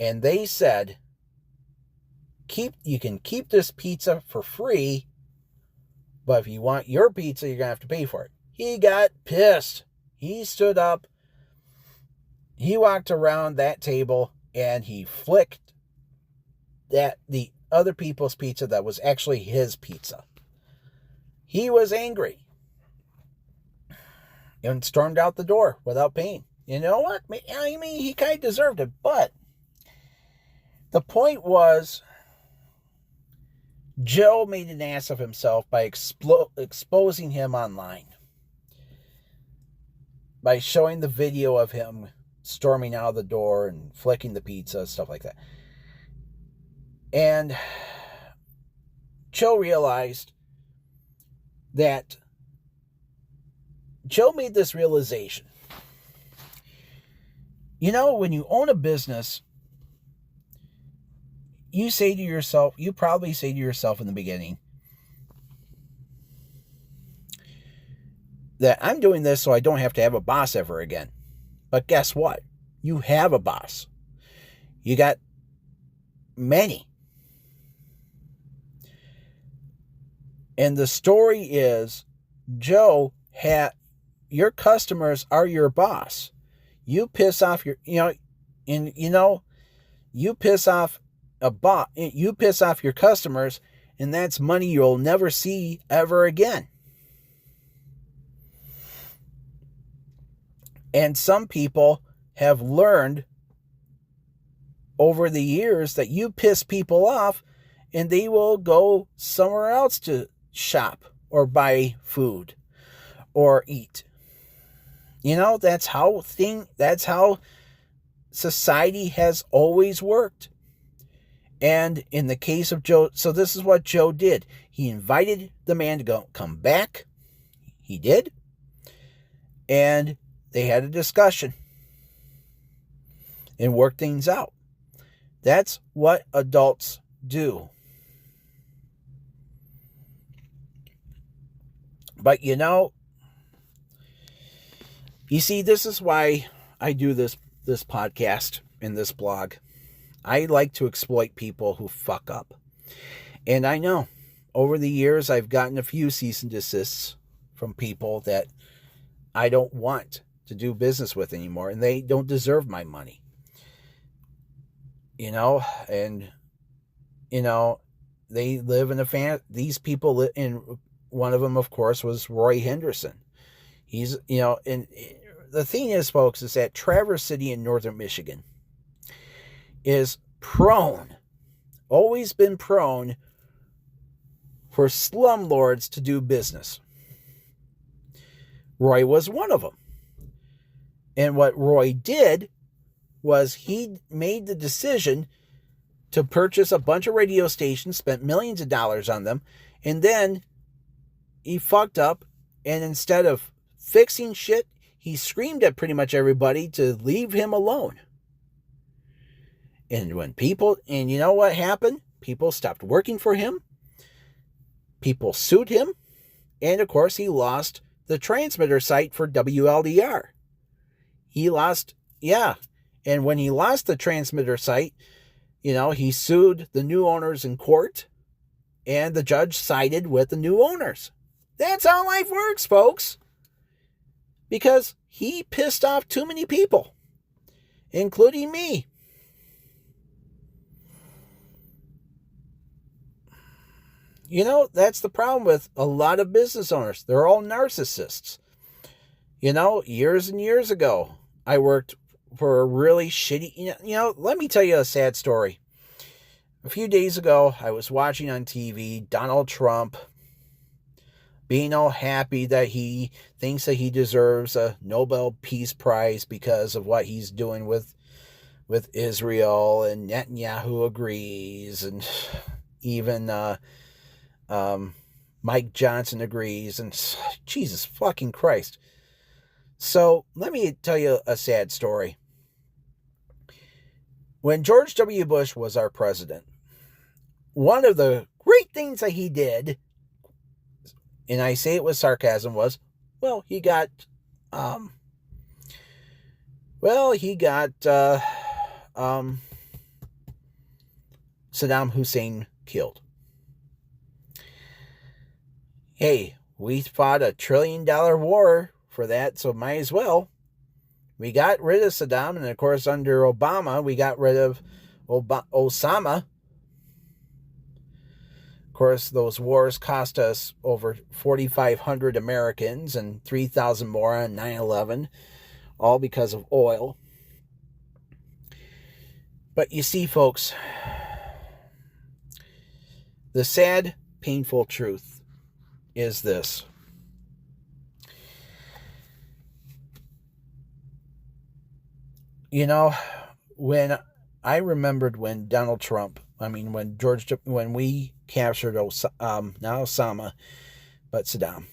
And they said, you can keep this pizza for free, but if you want your pizza, you're going to have to pay for it. He got pissed. He stood up. He walked around that table, and he flicked the other people's pizza that was actually his pizza. He was angry and stormed out the door without paying. You know what? I mean, he kind of deserved it, but the point was, Joe made an ass of himself by exposing him online. By showing the video of him storming out of the door and flicking the pizza, stuff like that. And Joe realized that Joe made this realization. When you own a business, you probably say to yourself in the beginning, that I'm doing this so I don't have to have a boss ever again. But guess what? You have a boss. You got many. And the story is, Joe, your customers are your boss. You piss off you piss off you piss off your customers, and that's money you'll never see ever again. And some people have learned over the years that you piss people off and they will go somewhere else to shop or buy food or eat. That's how society has always worked. And in the case of Joe, so this is what Joe did. He invited the man to come back. He did. And they had a discussion and worked things out. That's what adults do. But you see, this is why I do this podcast and this blog. I like to exploit people who fuck up. And I know over the years I've gotten a few cease and desists from people that I don't want to do business with anymore, and they don't deserve my money. They live in these people live in, one of them, of course, was Roy Henderson. He's, and the thing is, folks, is that Traverse City in northern Michigan is always been prone for slumlords to do business. Roy was one of them. And what Roy did was he made the decision to purchase a bunch of radio stations, spent millions of dollars on them, and then he fucked up, and instead of fixing shit, he screamed at pretty much everybody to leave him alone. And you know what happened? People stopped working for him. People sued him. And of course, he lost the transmitter site for WLDR. And when he lost the transmitter site, he sued the new owners in court, and the judge sided with the new owners. That's how life works, folks. Because he pissed off too many people, including me. That's the problem with a lot of business owners. They're all narcissists. Years and years ago, I worked for a really shitty... let me tell you a sad story. A few days ago, I was watching on TV Donald Trump being all happy that he thinks that he deserves a Nobel Peace Prize because of what he's doing with Israel, and Netanyahu agrees, and even Mike Johnson agrees, and Jesus fucking Christ. So let me tell you a sad story. When George W. Bush was our president, one of the great things that he did, and I say it with sarcasm, was, he got Saddam Hussein killed. Hey, we fought $1 trillion war for that, so might as well. We got rid of Saddam, and of course under Obama, we got rid of Osama. Of course, those wars cost us over 4,500 Americans and 3,000 more on 9/11, all because of oil. But you see, folks, the sad, painful truth is this. When I remembered when Donald Trump, when we captured not Osama, but Saddam.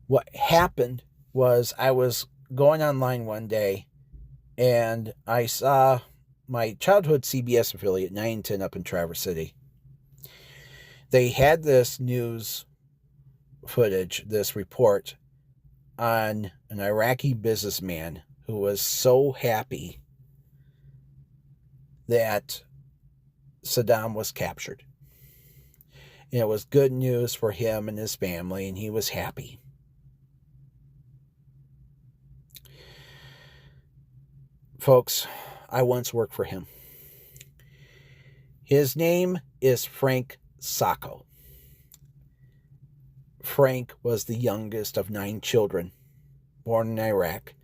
What happened was I was going online one day and I saw my childhood CBS affiliate, 9 and 10, up in Traverse City. They had this news footage, this report on an Iraqi businessman who was so happy that Saddam was captured. And it was good news for him and his family, and he was happy. Folks, I once worked for him. His name is Frank Sacco. Frank was the youngest of 9 children, born in Iraq.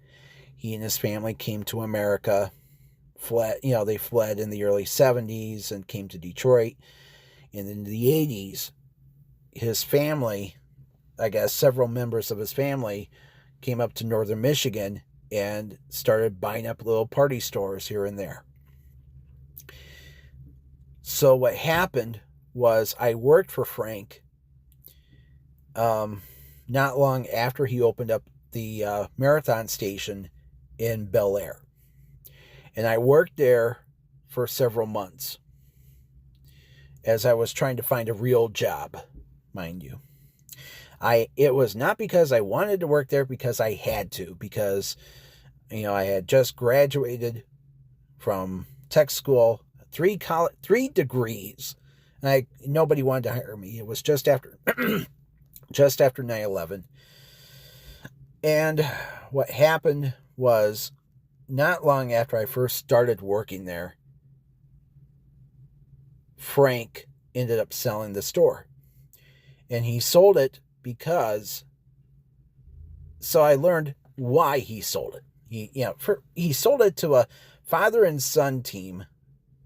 He and his family came to America, they fled in the early 70s and came to Detroit. And in the 80s, his family, I guess several members of his family, came up to northern Michigan and started buying up little party stores here and there. So what happened was I worked for Frank not long after he opened up the Marathon station in Bel Air. And I worked there for several months as I was trying to find a real job, mind you. It was not because I wanted to work there, because I had to, because I had just graduated from tech school, three degrees, and nobody wanted to hire me. It was just after just after 9/11. And what happened was, not long after I first started working there, Frank ended up selling the store. And he sold it because, so I learned why he sold it. He sold it to a father and son team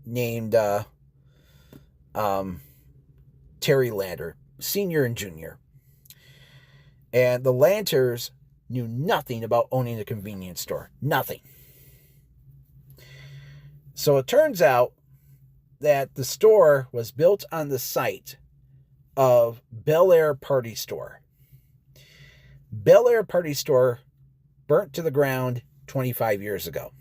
named Terry Lander, senior and junior. And the Lanters knew nothing about owning a convenience store. Nothing. So it turns out that the store was built on the site of Bel Air Party Store. Bel Air Party Store burnt to the ground 25 years ago.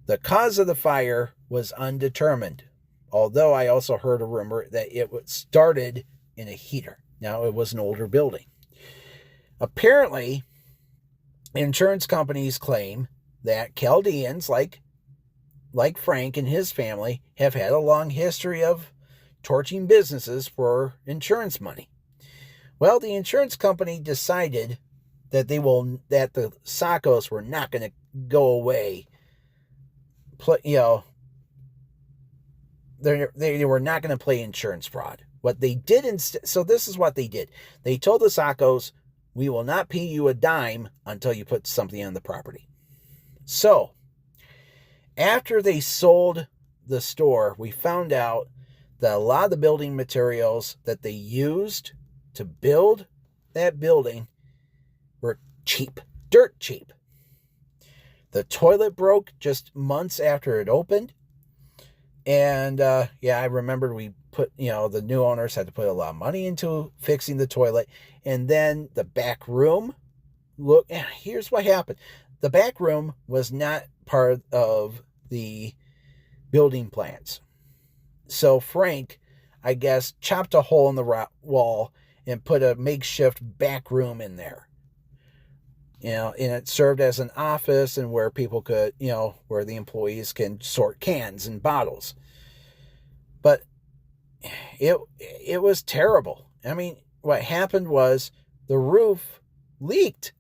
The cause of the fire was undetermined, although I also heard a rumor that it started in a heater. Now, it was an older building. Apparently, insurance companies claim that Chaldeans, like Frank and his family, have had a long history of torching businesses for insurance money. Well, the insurance company decided that the Sacos were not going to go away. They were not going to play insurance fraud. What they did instead, so this is what they did. They told the Sacos, we will not pay you a dime until you put something on the property. So, after they sold the store, we found out that a lot of the building materials that they used to build that building were cheap, dirt cheap. The toilet broke just months after it opened. And I remember we put, the new owners had to put a lot of money into fixing the toilet. And then the back room, here's what happened. The back room was not part of the building plans. So Frank, I guess, chopped a hole in the wall and put a makeshift back room in there. And it served as an office and where people could, where the employees can sort cans and bottles. But it was terrible. I mean, what happened was the roof leaked.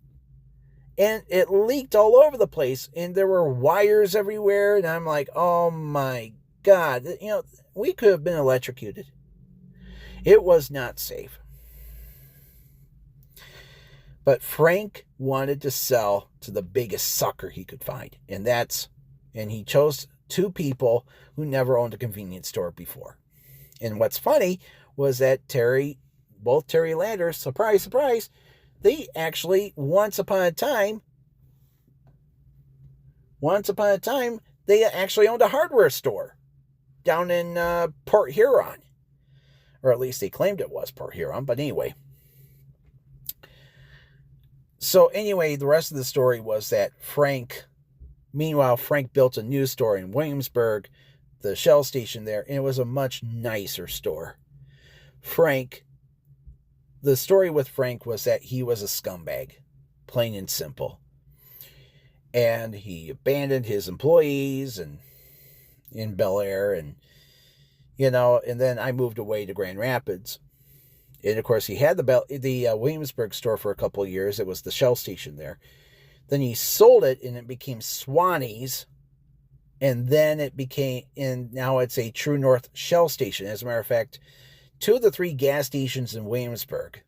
And it leaked all over the place. And there were wires everywhere. And I'm like, oh my God. We could have been electrocuted. It was not safe. But Frank wanted to sell to the biggest sucker he could find. And he chose two people who never owned a convenience store before. And what's funny was that both Terry Landers, surprise, surprise, they actually, once upon a time, they actually owned a hardware store down in Port Huron. Or at least they claimed it was Port Huron, but anyway. So anyway, the rest of the story was that Frank built a new store in Williamsburg, the Shell station there, and it was a much nicer store. The story with Frank was that he was a scumbag, plain and simple. And he abandoned his employees in Bel Air, and then I moved away to Grand Rapids. And of course, he had the Williamsburg store for a couple of years. It was the Shell station there. Then he sold it, and it became Swanee's. And then now it's a True North Shell station. As a matter of fact, 2 of the 3 gas stations in Williamsburg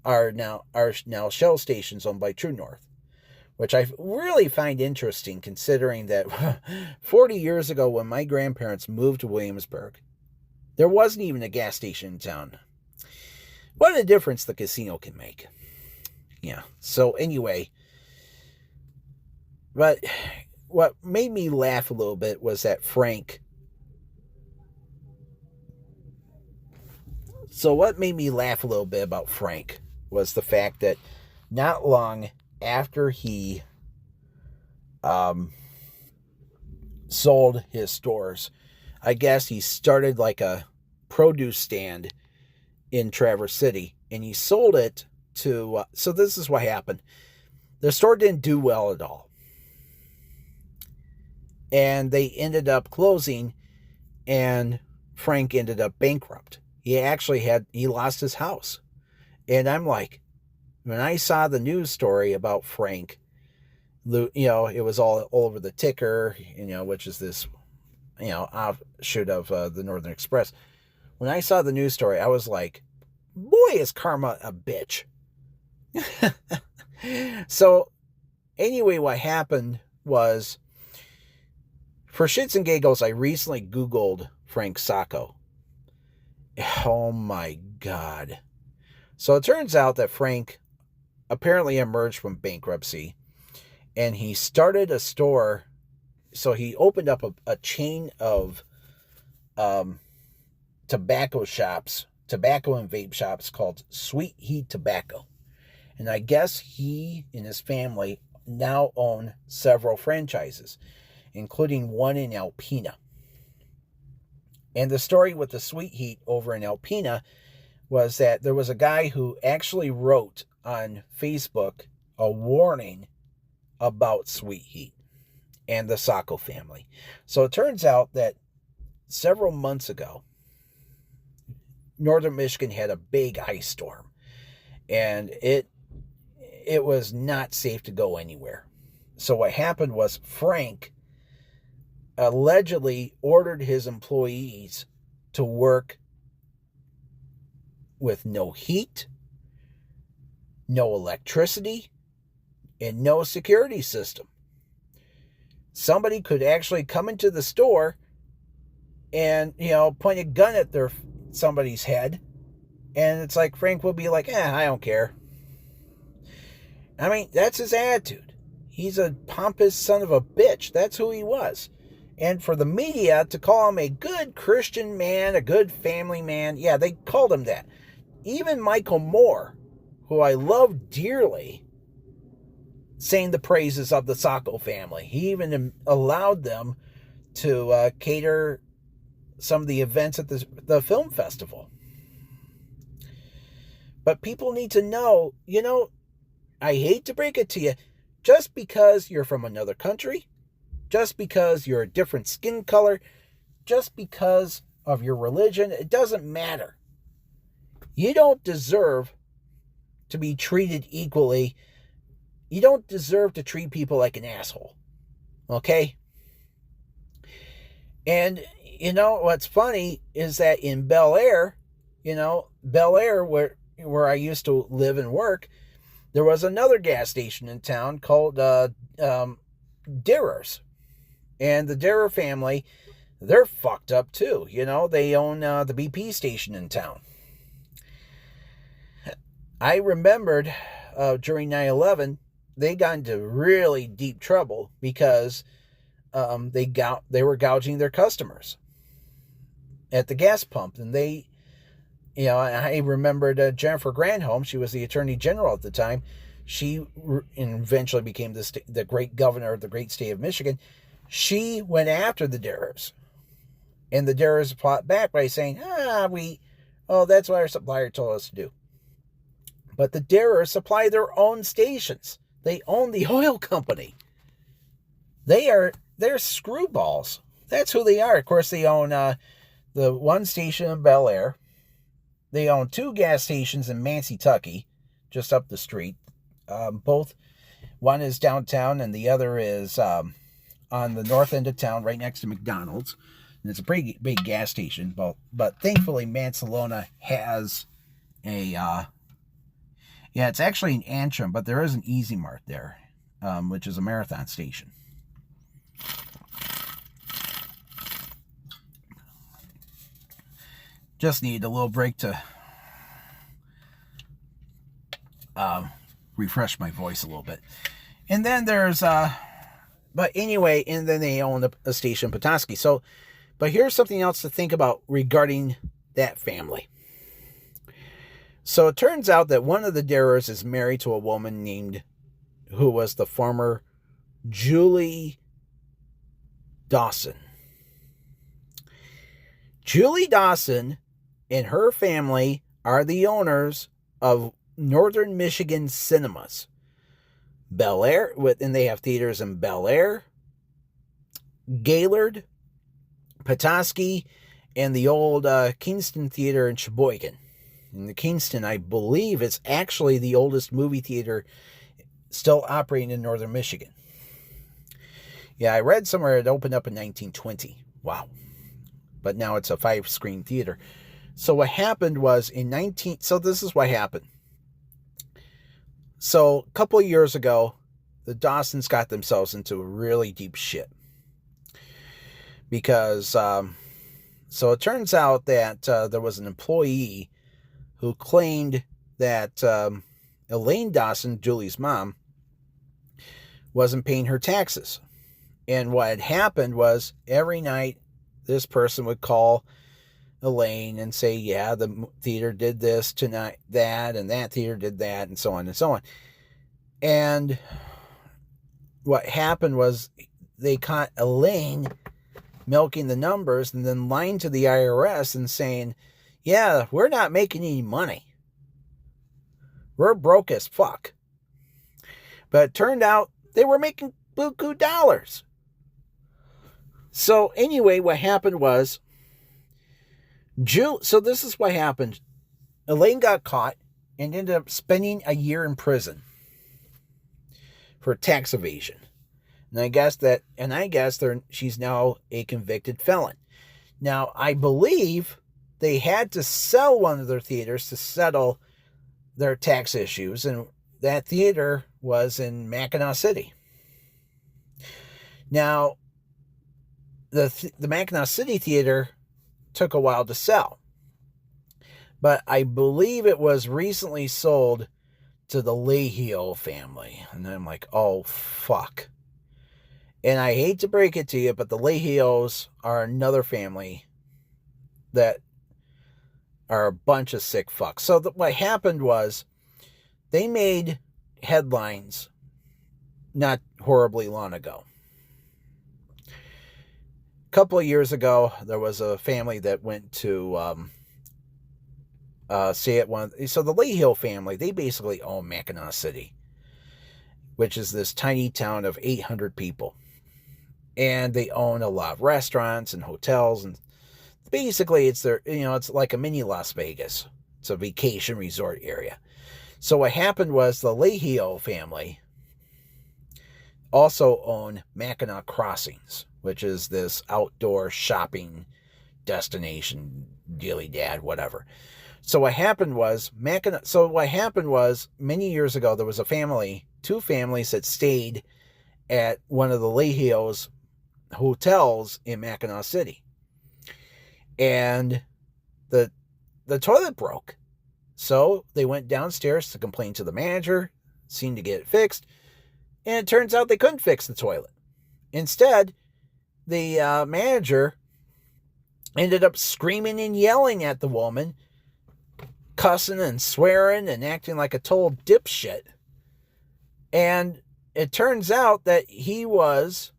are now Shell stations owned by True North, which I really find interesting, considering that 40 years ago, when my grandparents moved to Williamsburg, there wasn't even a gas station in town. What a difference the casino can make. Yeah. So anyway, but what made me laugh a little bit was that Frank So what made me laugh a little bit about Frank was the fact that not long after he sold his stores, I guess he started like a produce stand in Traverse City, and he sold it to, so this is what happened. The store didn't do well at all. And they ended up closing, and Frank ended up bankrupt. He lost his house. And I'm like, when I saw the news story about Frank, it was all over the ticker, which is this, offshoot of the Northern Express. When I saw the news story, I was like, boy, is karma a bitch. So, anyway, what happened was, for shits and giggles, I recently Googled Frank Sacco. Oh my God. So it turns out that Frank apparently emerged from bankruptcy, and he started a store. So he opened up a chain of tobacco and vape shops called Sweet Heat Tobacco. And I guess he and his family now own several franchises, including one in Alpena. And the story with the Sweet Heat over in Alpena was that there was a guy who actually wrote on Facebook a warning about Sweet Heat and the Sacco family. So it turns out that several months ago, northern Michigan had a big ice storm, and it was not safe to go anywhere. So what happened was Frank allegedly ordered his employees to work with no heat, no electricity, and no security system. Somebody could actually come into the store and, point a gun at somebody's head, and it's like Frank will be like, I don't care. I mean, that's his attitude. He's a pompous son of a bitch. That's who he was. And for the media to call him a good Christian man, a good family man, yeah, they called him that. Even Michael Moore, who I love dearly, sang the praises of the Sacco family. He even allowed them to cater some of the events at the film festival. But people need to know, I hate to break it to you, just because you're from another country, just because you're a different skin color, just because of your religion, it doesn't matter. You don't deserve to be treated equally. You don't deserve to treat people like an asshole. Okay? And, what's funny is that in Bel Air, where I used to live and work, there was another gas station in town called Dirrers. And the Dirrer family, they're fucked up too. They own the BP station in town. I remembered during 9/11, they got into really deep trouble because they were gouging their customers at the gas pump. And I remembered Jennifer Granholm. She was the Attorney General at the time. She eventually became the great governor of the great state of Michigan. She went after the Dirrers. And the Dirrers fought back by saying, that's what our supplier told us to do. But the Dirrers supply their own stations. They own the oil company. They're screwballs. That's who they are. Of course, they own the one station in Bel Air. They own 2 gas stations in Mancy-Tucky, just up the street. Both, one is downtown and the other is on the north end of town, right next to McDonald's. And it's a pretty big gas station. But thankfully, Mansalona has it's actually an Antrim, but there is an Easy Mart there, which is a Marathon station. Just need a little break to refresh my voice a little bit. And then there's, but anyway, and then they own a station in Petoskey. So, but here's something else to think about regarding that family. So it turns out that one of the Darers is married to a woman who was the former Julie Dawson. Julie Dawson and her family are the owners of Northern Michigan Cinemas. Bel Air, and they have theaters in Bel Air, Gaylord, Petoskey, and the old Kingston Theater in Sheboygan. And the Kingston, I believe, is actually the oldest movie theater still operating in Northern Michigan. Yeah, I read somewhere it opened up in 1920. Wow. But now it's a 5-screen theater. So what happened was so this is what happened. So a couple of years ago, the Dawsons got themselves into really deep shit. Because, so it turns out that there was an employee who claimed that Elaine Dawson, Julie's mom, wasn't paying her taxes. And what had happened was every night this person would call Elaine and say, yeah, the theater did this tonight, that, and that theater did that, and so on and so on. And what happened was they caught Elaine milking the numbers and then lying to the IRS and saying, yeah, we're not making any money. We're broke as fuck. But it turned out they were making buku dollars. So anyway, what happened was, so this is what happened. Elaine got caught and ended up spending a year in prison for tax evasion. And I guess she's now a convicted felon. Now, I believe they had to sell one of their theaters to settle their tax issues, and that theater was in Mackinac City. Now, the Mackinac City theater took a while to sell, but I believe it was recently sold to the Lehio family. And I'm like, oh, fuck. And I hate to break it to you, but the Lehios are another family that are a bunch of sick fucks. So what happened was they made headlines not horribly long ago. A couple of years ago, there was a family that went to stay at one. So the Lehio family, they basically own Mackinac City, which is this tiny town of 800 people. And they own a lot of restaurants and hotels, and basically it's it's like a mini Las Vegas. It's a vacation resort area. So what happened was the Lehio family also owned Mackinac Crossings, which is this outdoor shopping destination, dilly dad, whatever. So what happened was many years ago, there was two families that stayed at one of the Lehio's hotels in Mackinac City. And the toilet broke. So they went downstairs to complain to the manager, seemed to get it fixed, and it turns out they couldn't fix the toilet. Instead, the manager ended up screaming and yelling at the woman, cussing and swearing and acting like a total dipshit. And it turns out that he was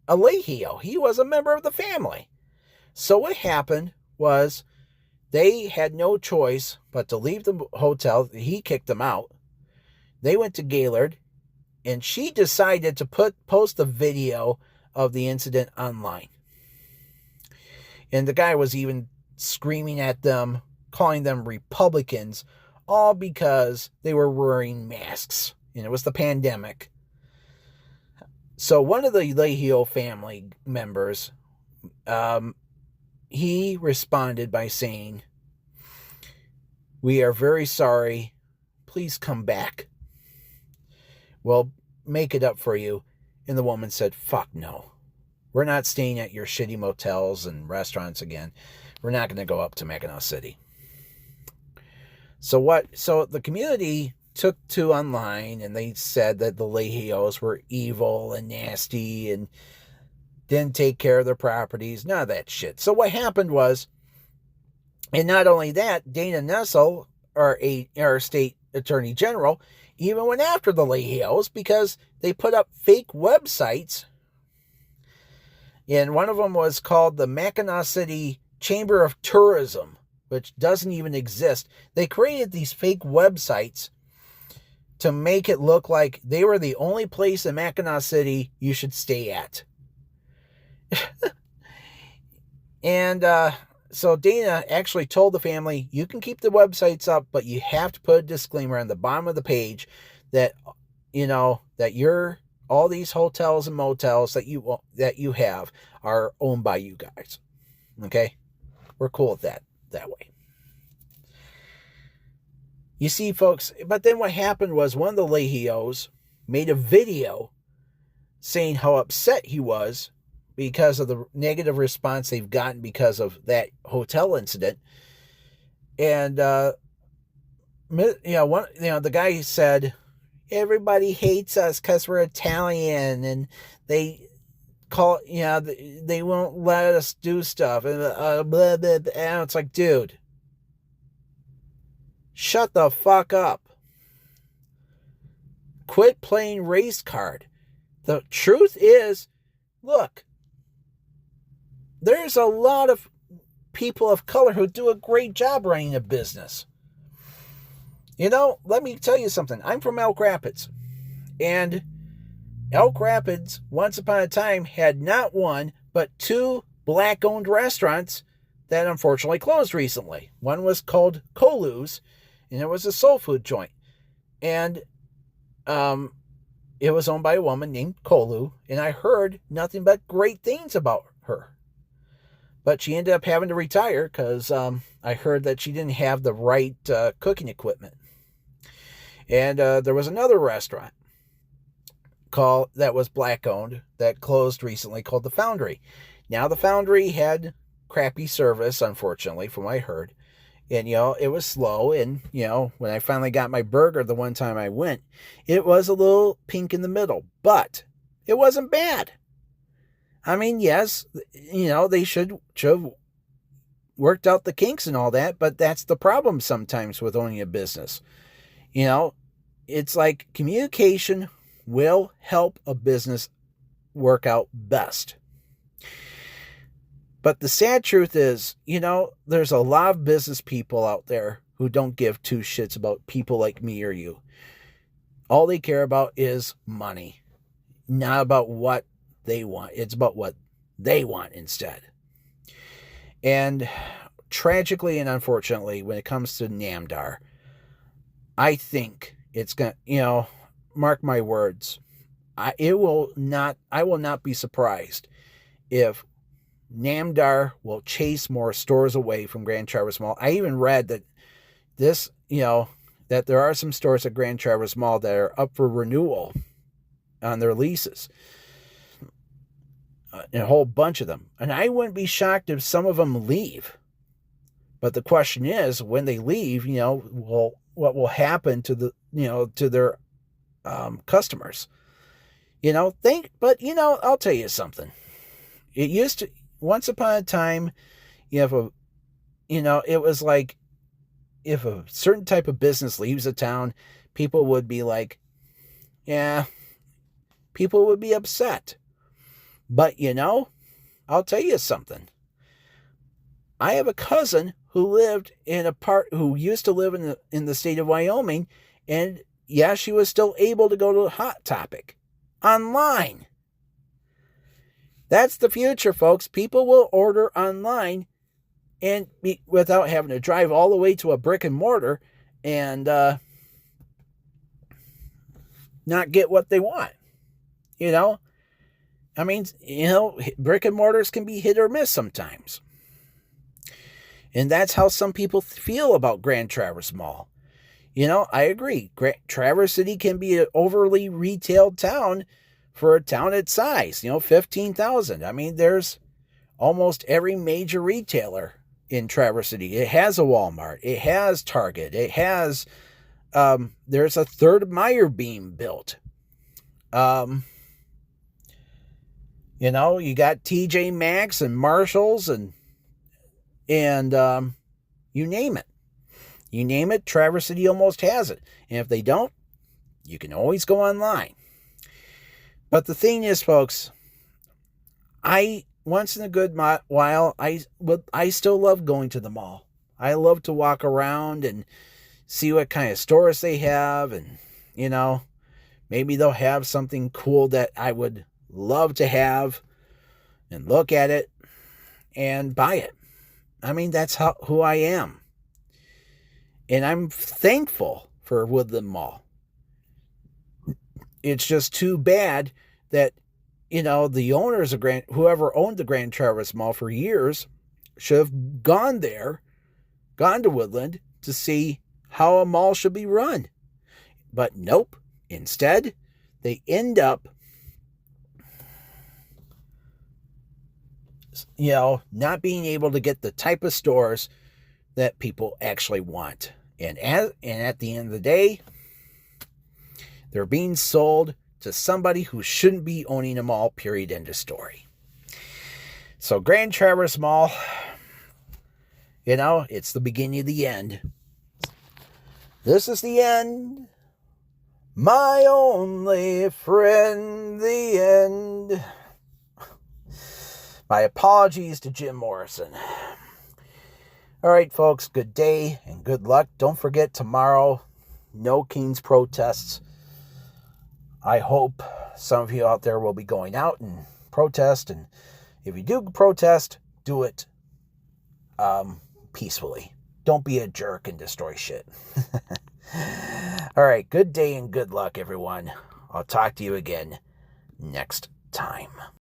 a Lehio. He was a member of the family. So what happened was they had no choice but to leave the hotel. He kicked them out. They went to Gaylord, and she decided to post a video of the incident online. And the guy was even screaming at them, calling them Republicans, all because they were wearing masks. And it was the pandemic. So one of the Lehio family members, he responded by saying, "We are very sorry. Please come back. We'll make it up for you." And the woman said, "Fuck no. We're not staying at your shitty motels and restaurants again. We're not going to go up to Mackinac City." So the community took to online, and they said that the Lehios were evil and nasty and didn't take care of their properties, none of that shit. So what happened was, and not only that, Dana Nessel, our state attorney general even went after the Leahyos because they put up fake websites. And one of them was called the Mackinac City Chamber of Tourism, which doesn't even exist. They created these fake websites to make it look like they were the only place in Mackinac City you should stay at. And so Dana actually told the family, you can keep the websites up, but you have to put a disclaimer on the bottom of the page that, that all these hotels and motels that you have are owned by you guys. Okay? We're cool with that way. You see, folks, but then what happened was one of the Leahyos made a video saying how upset he was because of the negative response they've gotten because of that hotel incident. And, the guy said, everybody hates us because we're Italian and they they won't let us do stuff. And, blah, blah, blah. And it's like, dude, shut the fuck up. Quit playing race card. The truth is, look, there's a lot of people of color who do a great job running a business. Let me tell you something. I'm from Elk Rapids. And Elk Rapids, once upon a time, had not one, but two black-owned restaurants that unfortunately closed recently. One was called Kolu's, and it was a soul food joint. And it was owned by a woman named Kolu, and I heard nothing but great things about her. But she ended up having to retire because I heard that she didn't have the right cooking equipment. And there was another restaurant that was black-owned that closed recently called The Foundry. Now, The Foundry had crappy service, unfortunately, from what I heard. And, it was slow. And, when I finally got my burger the one time I went, it was a little pink in the middle. But it wasn't bad. I mean, yes, they should have worked out the kinks and all that, but that's the problem sometimes with owning a business. It's like communication will help a business work out best. But the sad truth is, there's a lot of business people out there who don't give two shits about people like me or you. All they care about is money, not about what they want. It's about what they want instead. And tragically and unfortunately, when it comes to Namdar, I think it's going to, mark my words, I will not be surprised if Namdar will chase more stores away from Grand Traverse Mall. I even read that that there are some stores at Grand Traverse Mall that are up for renewal on their leases. A whole bunch of them. And I wouldn't be shocked if some of them leave. But the question is, when they leave, what will happen to to their customers? I'll tell you something. It used to, once upon a time, it was like, if a certain type of business leaves a town, people would be like, yeah, people would be upset. But, I'll tell you something. I have a cousin who used to live in the state of Wyoming, and yeah, she was still able to go to Hot Topic online. That's the future, folks. People will order online and without having to drive all the way to a brick and mortar and not get what they want. I mean, brick and mortars can be hit or miss sometimes. And that's how some people feel about Grand Traverse Mall. I agree. Traverse City can be an overly retailed town for a town its size, 15,000. I mean, there's almost every major retailer in Traverse City. It has a Walmart. It has Target. It has, there's a third Meyer beam built. You got TJ Maxx and Marshalls and you name it. You name it, Traverse City almost has it. And if they don't, you can always go online. But the thing is, folks, once in a good while, I still love going to the mall. I love to walk around and see what kind of stores they have, and, maybe they'll have something cool that I would love to have, and look at it and buy it. I mean, that's who I am. And I'm thankful for Woodland Mall. It's just too bad that, the owners of whoever owned the Grand Traverse Mall for years should have gone to Woodland to see how a mall should be run. But nope. Instead, they end up, not being able to get the type of stores that people actually want. And at the end of the day, they're being sold to somebody who shouldn't be owning a mall, period, end of story. So Grand Traverse Mall, it's the beginning of the end. This is the end. My only friend, the end. My apologies to Jim Morrison. All right, folks, good day and good luck. Don't forget tomorrow, no King's protests. I hope some of you out there will be going out and protest. And if you do protest, do it peacefully. Don't be a jerk and destroy shit. All right, good day and good luck, everyone. I'll talk to you again next time.